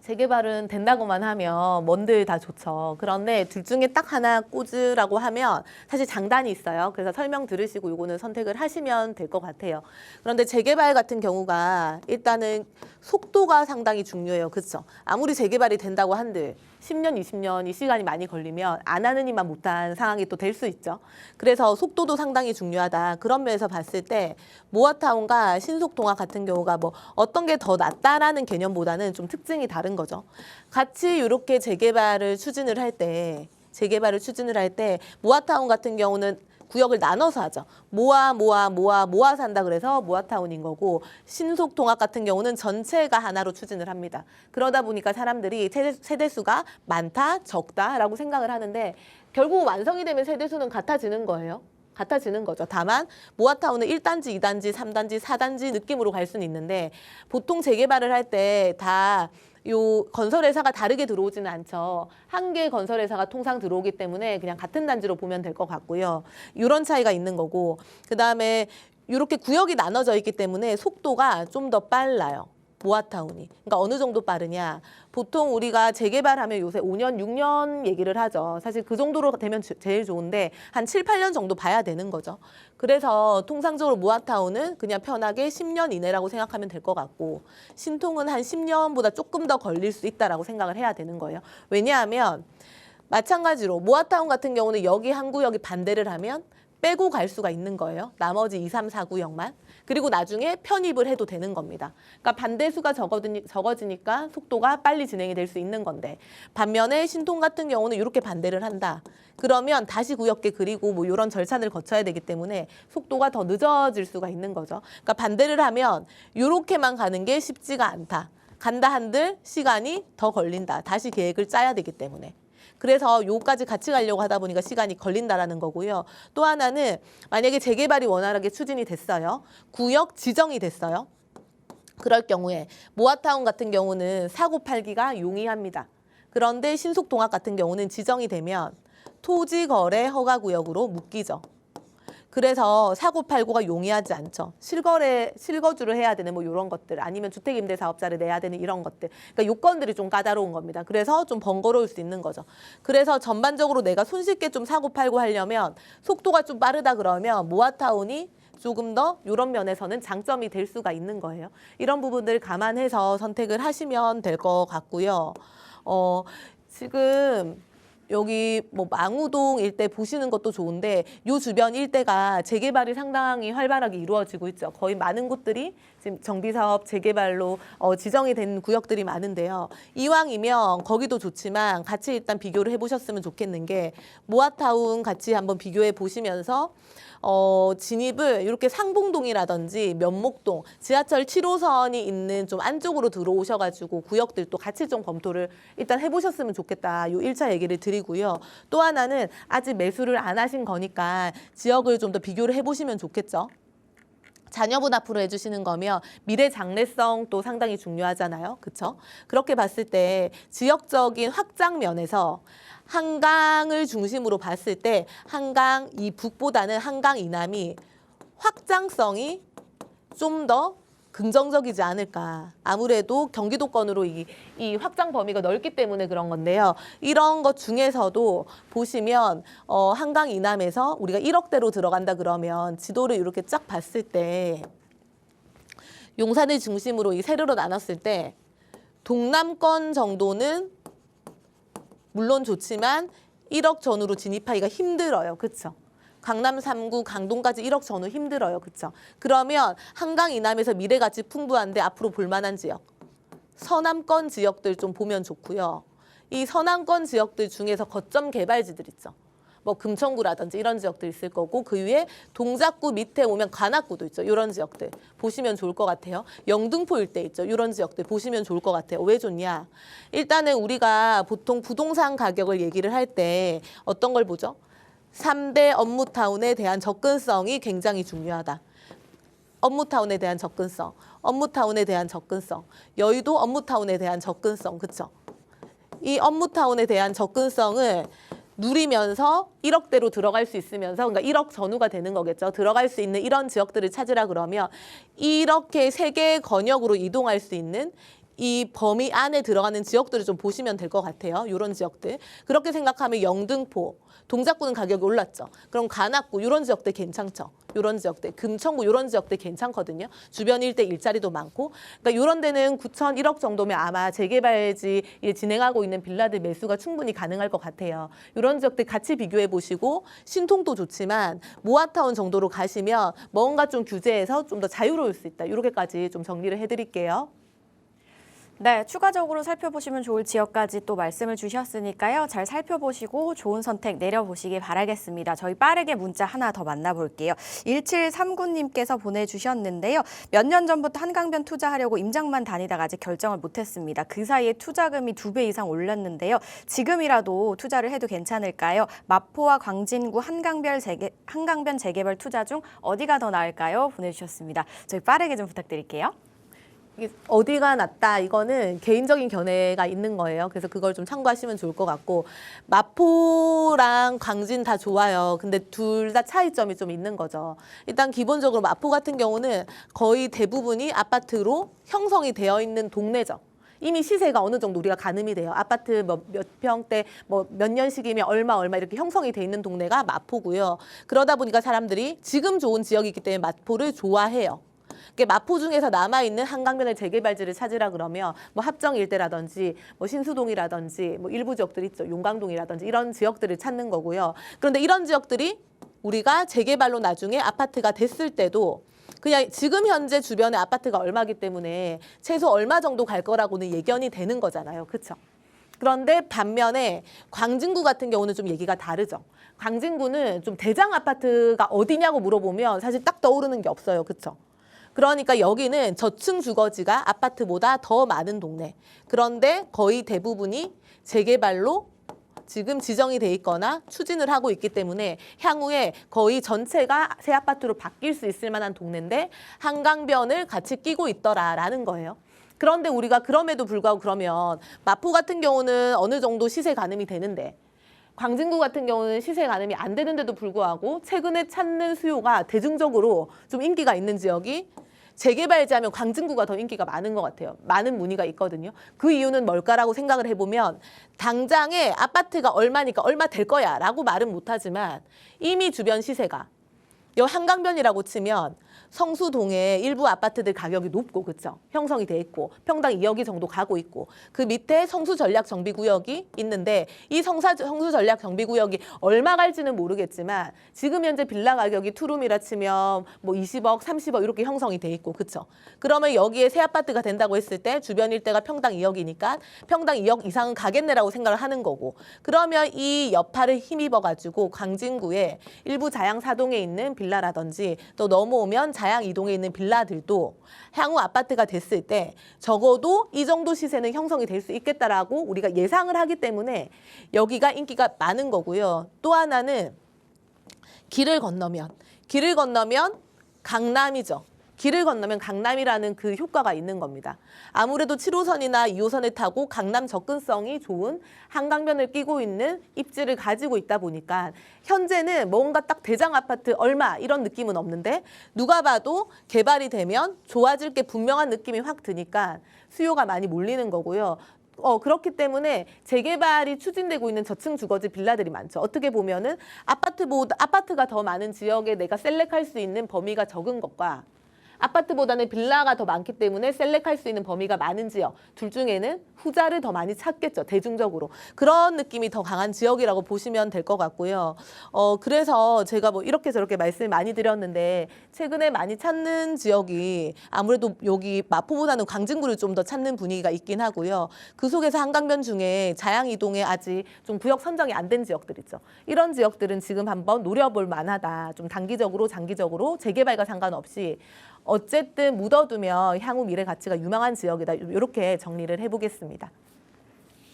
B: 재개발은 된다고만 하면 뭔들 다 좋죠. 그런데 둘 중에 딱 하나 꽂으라고 하면 사실 장단이 있어요. 그래서 설명 들으시고 요거는 선택을 하시면 될 것 같아요. 그런데 재개발 같은 경우가 일단은 속도가 상당히 중요해요. 그렇죠? 아무리 재개발이 된다고 한들 10년, 20년이 시간이 많이 걸리면 안 하는 이만 못한 상황이 또 될 수 있죠. 그래서 속도도 상당히 중요하다. 그런 면에서 봤을 때 모아타운과 신속통합 같은 경우가 뭐 어떤 게 더 낫다라는 개념보다는 좀 특징이 다른 거죠. 같이 이렇게 재개발을 추진을 할 때 모아타운 같은 경우는 구역을 나눠서 하죠. 모아 산다 그래서 모아타운인 거고 신속통합 같은 경우는 전체가 하나로 추진을 합니다. 그러다 보니까 사람들이 세대수가 많다, 적다라고 생각을 하는데 결국 완성이 되면 세대수는 같아지는 거예요. 같아지는 거죠. 다만 모아타운은 1단지, 2단지, 3단지, 4단지 느낌으로 갈 수는 있는데 보통 재개발을 할 때 다 요 건설회사가 다르게 들어오지는 않죠. 한 개의 건설회사가 통상 들어오기 때문에 그냥 같은 단지로 보면 될 것 같고요. 이런 차이가 있는 거고 그다음에 이렇게 구역이 나눠져 있기 때문에 속도가 좀 더 빨라요. 모아타운이. 그러니까 어느 정도 빠르냐. 보통 우리가 재개발하면 요새 5년, 6년 얘기를 하죠. 사실 그 정도로 되면 제일 좋은데 한 7, 8년 정도 봐야 되는 거죠. 그래서 통상적으로 모아타운은 그냥 편하게 10년 이내라고 생각하면 될 것 같고 신통은 한 10년보다 조금 더 걸릴 수 있다라고 생각을 해야 되는 거예요. 왜냐하면 마찬가지로 모아타운 같은 경우는 여기 한 구역이 반대를 하면 빼고 갈 수가 있는 거예요. 나머지 2, 3, 4구역만. 그리고 나중에 편입을 해도 되는 겁니다. 그러니까 반대수가 적어지니까 속도가 빨리 진행이 될 수 있는 건데 반면에 신통 같은 경우는 이렇게 반대를 한다. 그러면 다시 구역계 그리고 뭐 이런 절차를 거쳐야 되기 때문에 속도가 더 늦어질 수가 있는 거죠. 그러니까 반대를 하면 이렇게만 가는 게 쉽지가 않다. 간다 한들 시간이 더 걸린다. 다시 계획을 짜야 되기 때문에. 그래서 요까지 같이 가려고 하다 보니까 시간이 걸린다라는 거고요. 또 하나는 만약에 재개발이 원활하게 추진이 됐어요. 구역 지정이 됐어요. 그럴 경우에 모아타운 같은 경우는 사고 팔기가 용이합니다. 그런데 신속통합 같은 경우는 지정이 되면 토지거래 허가구역으로 묶이죠. 그래서 사고 팔고가 용이하지 않죠. 실거주를 해야 되는 뭐 이런 것들 아니면 주택임대사업자를 내야 되는 이런 것들. 그러니까 요건들이 좀 까다로운 겁니다. 그래서 좀 번거로울 수 있는 거죠. 그래서 전반적으로 내가 손쉽게 좀 사고 팔고 하려면 속도가 좀 빠르다 그러면 모아타운이 조금 더 이런 면에서는 장점이 될 수가 있는 거예요. 이런 부분들 감안해서 선택을 하시면 될 것 같고요. 지금 여기 뭐 망우동 일대 보시는 것도 좋은데 요 주변 일대가 재개발이 상당히 활발하게 이루어지고 있죠. 거의 많은 곳들이 지금 정비사업 재개발로 지정이 된 구역들이 많은데요. 이왕이면 거기도 좋지만 같이 일단 비교를 해보셨으면 좋겠는 게 모아타운 같이 한번 비교해 보시면서 진입을 이렇게 상봉동이라든지 면목동, 지하철 7호선이 있는 좀 안쪽으로 들어오셔가지고 구역들도 같이 좀 검토를 일단 해보셨으면 좋겠다. 요 1차 얘기를 드리고요. 또 하나는 아직 매수를 안 하신 거니까 지역을 좀 더 비교를 해보시면 좋겠죠. 자녀분 앞으로 해주시는 거면 미래 장래성 또 상당히 중요하잖아요. 그렇죠? 그렇게 봤을 때 지역적인 확장 면에서 한강을 중심으로 봤을 때 한강 이 북보다는 한강 이남이 확장성이 좀 더 긍정적이지 않을까. 아무래도 경기도권으로 이 확장 범위가 넓기 때문에 그런 건데요. 이런 것 중에서도 보시면 한강 이남에서 우리가 1억대로 들어간다 그러면 지도를 이렇게 쫙 봤을 때 용산을 중심으로 이 세로로 나눴을 때 동남권 정도는 물론 좋지만 1억 전후로 진입하기가 힘들어요. 그렇죠? 강남 3구, 강동까지 1억 전후 힘들어요. 그렇죠? 그러면 한강 이남에서 미래가치 풍부한데 앞으로 볼만한 지역. 서남권 지역들 좀 보면 좋고요. 이 서남권 지역들 중에서 거점 개발지들 있죠. 뭐 금천구라든지 이런 지역들 있을 거고 그 위에 동작구 밑에 오면 관악구도 있죠. 이런 지역들 보시면 좋을 것 같아요. 영등포 일대 있죠. 이런 지역들 보시면 좋을 것 같아요. 왜 좋냐? 일단은 우리가 보통 부동산 가격을 얘기를 할 때 어떤 걸 보죠? 3대 업무타운에 대한 접근성이 굉장히 중요하다. 업무타운에 대한 접근성, 업무타운에 대한 접근성, 여의도 업무타운에 대한 접근성, 그렇죠? 이 업무타운에 대한 접근성을 누리면서 1억대로 들어갈 수 있으면서 그러니까 1억 전후가 되는 거겠죠. 들어갈 수 있는 이런 지역들을 찾으라 그러면 이렇게 세 개의 권역으로 이동할 수 있는 이 범위 안에 들어가는 지역들을 좀 보시면 될 것 같아요. 이런 지역들. 그렇게 생각하면 영등포, 동작구는 가격이 올랐죠. 그럼 관악구 이런 지역들 괜찮죠. 이런 지역들, 금천구 이런 지역들 괜찮거든요. 주변 일대 일자리도 많고. 그러니까 이런 데는 9천 1억 정도면 아마 재개발지 진행하고 있는 빌라들 매수가 충분히 가능할 것 같아요. 이런 지역들 같이 비교해 보시고 신통도 좋지만 모아타운 정도로 가시면 뭔가 좀 규제에서 좀 더 자유로울 수 있다. 이렇게까지 좀 정리를 해드릴게요.
A: 네, 추가적으로 살펴보시면 좋을 지역까지 또 말씀을 주셨으니까요. 잘 살펴보시고 좋은 선택 내려보시기 바라겠습니다. 저희 빠르게 문자 하나 더 만나볼게요. 1739님께서 보내주셨는데요. 몇 년 전부터 한강변 투자하려고 임장만 다니다가 아직 결정을 못했습니다. 그 사이에 투자금이 2배 이상 올랐는데요. 지금이라도 투자를 해도 괜찮을까요? 마포와 광진구 한강변 재개발 투자 중 어디가 더 나을까요? 보내주셨습니다. 저희 빠르게 좀 부탁드릴게요.
B: 이게 어디가 낫다 이거는 개인적인 견해가 있는 거예요. 그래서 그걸 좀 참고하시면 좋을 것 같고 마포랑 광진 다 좋아요. 근데 둘 다 차이점이 좀 있는 거죠. 일단 기본적으로 마포 같은 경우는 거의 대부분이 아파트로 형성이 되어 있는 동네죠. 이미 시세가 어느 정도 우리가 가늠이 돼요. 아파트 몇 평대 몇 년씩이면 얼마 이렇게 형성이 돼 있는 동네가 마포고요. 그러다 보니까 사람들이 지금 좋은 지역이기 때문에 마포를 좋아해요. 마포 중에서 남아있는 한강변의 재개발지를 찾으라 그러면 뭐 합정 일대라든지 뭐 신수동이라든지 뭐 일부 지역들 있죠. 용강동이라든지 이런 지역들을 찾는 거고요. 그런데 이런 지역들이 우리가 재개발로 나중에 아파트가 됐을 때도 그냥 지금 현재 주변에 아파트가 얼마기 때문에 최소 얼마 정도 갈 거라고는 예견이 되는 거잖아요. 그렇죠? 그런데 반면에 광진구 같은 경우는 좀 얘기가 다르죠. 광진구는 좀 대장 아파트가 어디냐고 물어보면 사실 딱 떠오르는 게 없어요. 그렇죠? 그러니까 여기는 저층 주거지가 아파트보다 더 많은 동네. 그런데 거의 대부분이 재개발로 지금 지정이 돼 있거나 추진을 하고 있기 때문에 향후에 거의 전체가 새 아파트로 바뀔 수 있을 만한 동네인데 한강변을 같이 끼고 있더라라는 거예요. 그런데 우리가 그럼에도 불구하고 그러면 마포 같은 경우는 어느 정도 시세 가늠이 되는데 광진구 같은 경우는 시세 가늠이 안 되는데도 불구하고 최근에 찾는 수요가 대중적으로 좀 인기가 있는 지역이 재개발지 하면 광진구가 더 인기가 많은 것 같아요. 많은 문의가 있거든요. 그 이유는 뭘까라고 생각을 해보면 당장에 아파트가 얼마니까 얼마 될 거야 라고 말은 못하지만 이미 주변 시세가 여 한강변이라고 치면 성수동의 일부 아파트들 가격이 높고 그렇죠? 형성이 돼 있고 평당 2억이 정도 가고 있고 그 밑에 성수전략정비구역이 있는데 이 성수전략정비구역이 얼마 갈지는 모르겠지만 지금 현재 빌라 가격이 투룸이라 치면 뭐 20억, 30억 이렇게 형성이 돼 있고 그렇죠? 그러면 여기에 새 아파트가 된다고 했을 때 주변 일대가 평당 2억이니까 평당 2억 이상은 가겠네라고 생각을 하는 거고 그러면 이 여파를 힘입어 가지고 광진구의 일부 자양사동에 있는 빌라라든지 또 넘어오면 자양 이동에 있는 빌라들도 향후 아파트가 됐을 때 적어도 이 정도 시세는 형성이 될 수 있겠다라고 우리가 예상을 하기 때문에 여기가 인기가 많은 거고요. 또 하나는 길을 건너면 강남이죠. 길을 건너면 강남이라는 그 효과가 있는 겁니다. 아무래도 7호선이나 2호선을 타고 강남 접근성이 좋은 한강변을 끼고 있는 입지를 가지고 있다 보니까 현재는 뭔가 딱 대장 아파트 얼마 이런 느낌은 없는데 누가 봐도 개발이 되면 좋아질 게 분명한 느낌이 확 드니까 수요가 많이 몰리는 거고요. 그렇기 때문에 재개발이 추진되고 있는 저층 주거지 빌라들이 많죠. 어떻게 보면은 아파트가 더 많은 지역에 내가 셀렉할 수 있는 범위가 적은 것과 아파트보다는 빌라가 더 많기 때문에 셀렉할 수 있는 범위가 많은 지역 둘 중에는 후자를 더 많이 찾겠죠. 대중적으로. 그런 느낌이 더 강한 지역이라고 보시면 될 것 같고요. 그래서 제가 뭐 이렇게 저렇게 말씀을 많이 드렸는데 최근에 많이 찾는 지역이 아무래도 여기 마포보다는 광진구를 좀 더 찾는 분위기가 있긴 하고요. 그 속에서 한강변 중에 자양이동에 아직 좀 구역 선정이 안 된 지역들 있죠. 이런 지역들은 지금 한번 노려볼 만하다. 좀 단기적으로 장기적으로 재개발과 상관없이 어쨌든 묻어두면 향후 미래 가치가 유망한 지역이다. 이렇게 정리를 해보겠습니다.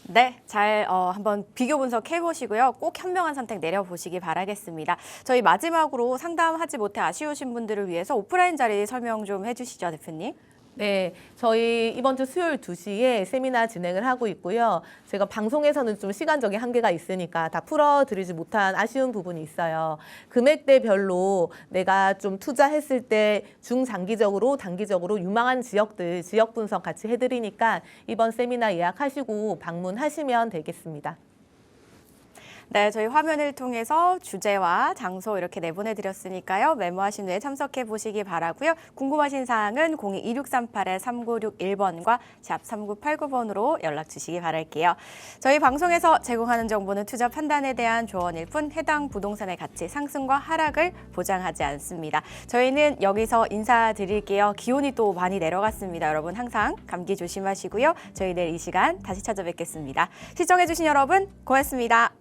A: 네, 잘 한번 비교 분석해보시고요. 꼭 현명한 선택 내려보시기 바라겠습니다. 저희 마지막으로 상담하지 못해 아쉬우신 분들을 위해서 오프라인 자리 설명 좀 해주시죠, 대표님.
B: 네, 저희 이번 주 수요일 2시에 세미나 진행을 하고 있고요. 제가 방송에서는 좀 시간적인 한계가 있으니까 다 풀어드리지 못한 아쉬운 부분이 있어요. 금액대별로 내가 좀 투자했을 때 중장기적으로, 단기적으로 유망한 지역들, 지역 분석 같이 해드리니까 이번 세미나 예약하시고 방문하시면 되겠습니다.
A: 네, 저희 화면을 통해서 주제와 장소 이렇게 내보내 드렸으니까요. 메모하신 후에 참석해 보시기 바라고요. 궁금하신 사항은 02-2638-3961번과 샵 3989번으로 연락 주시기 바랄게요. 저희 방송에서 제공하는 정보는 투자 판단에 대한 조언일 뿐 해당 부동산의 가치 상승과 하락을 보장하지 않습니다. 저희는 여기서 인사드릴게요. 기온이 또 많이 내려갔습니다. 여러분 항상 감기 조심하시고요. 저희 내일 이 시간 다시 찾아뵙겠습니다. 시청해 주신 여러분 고맙습니다.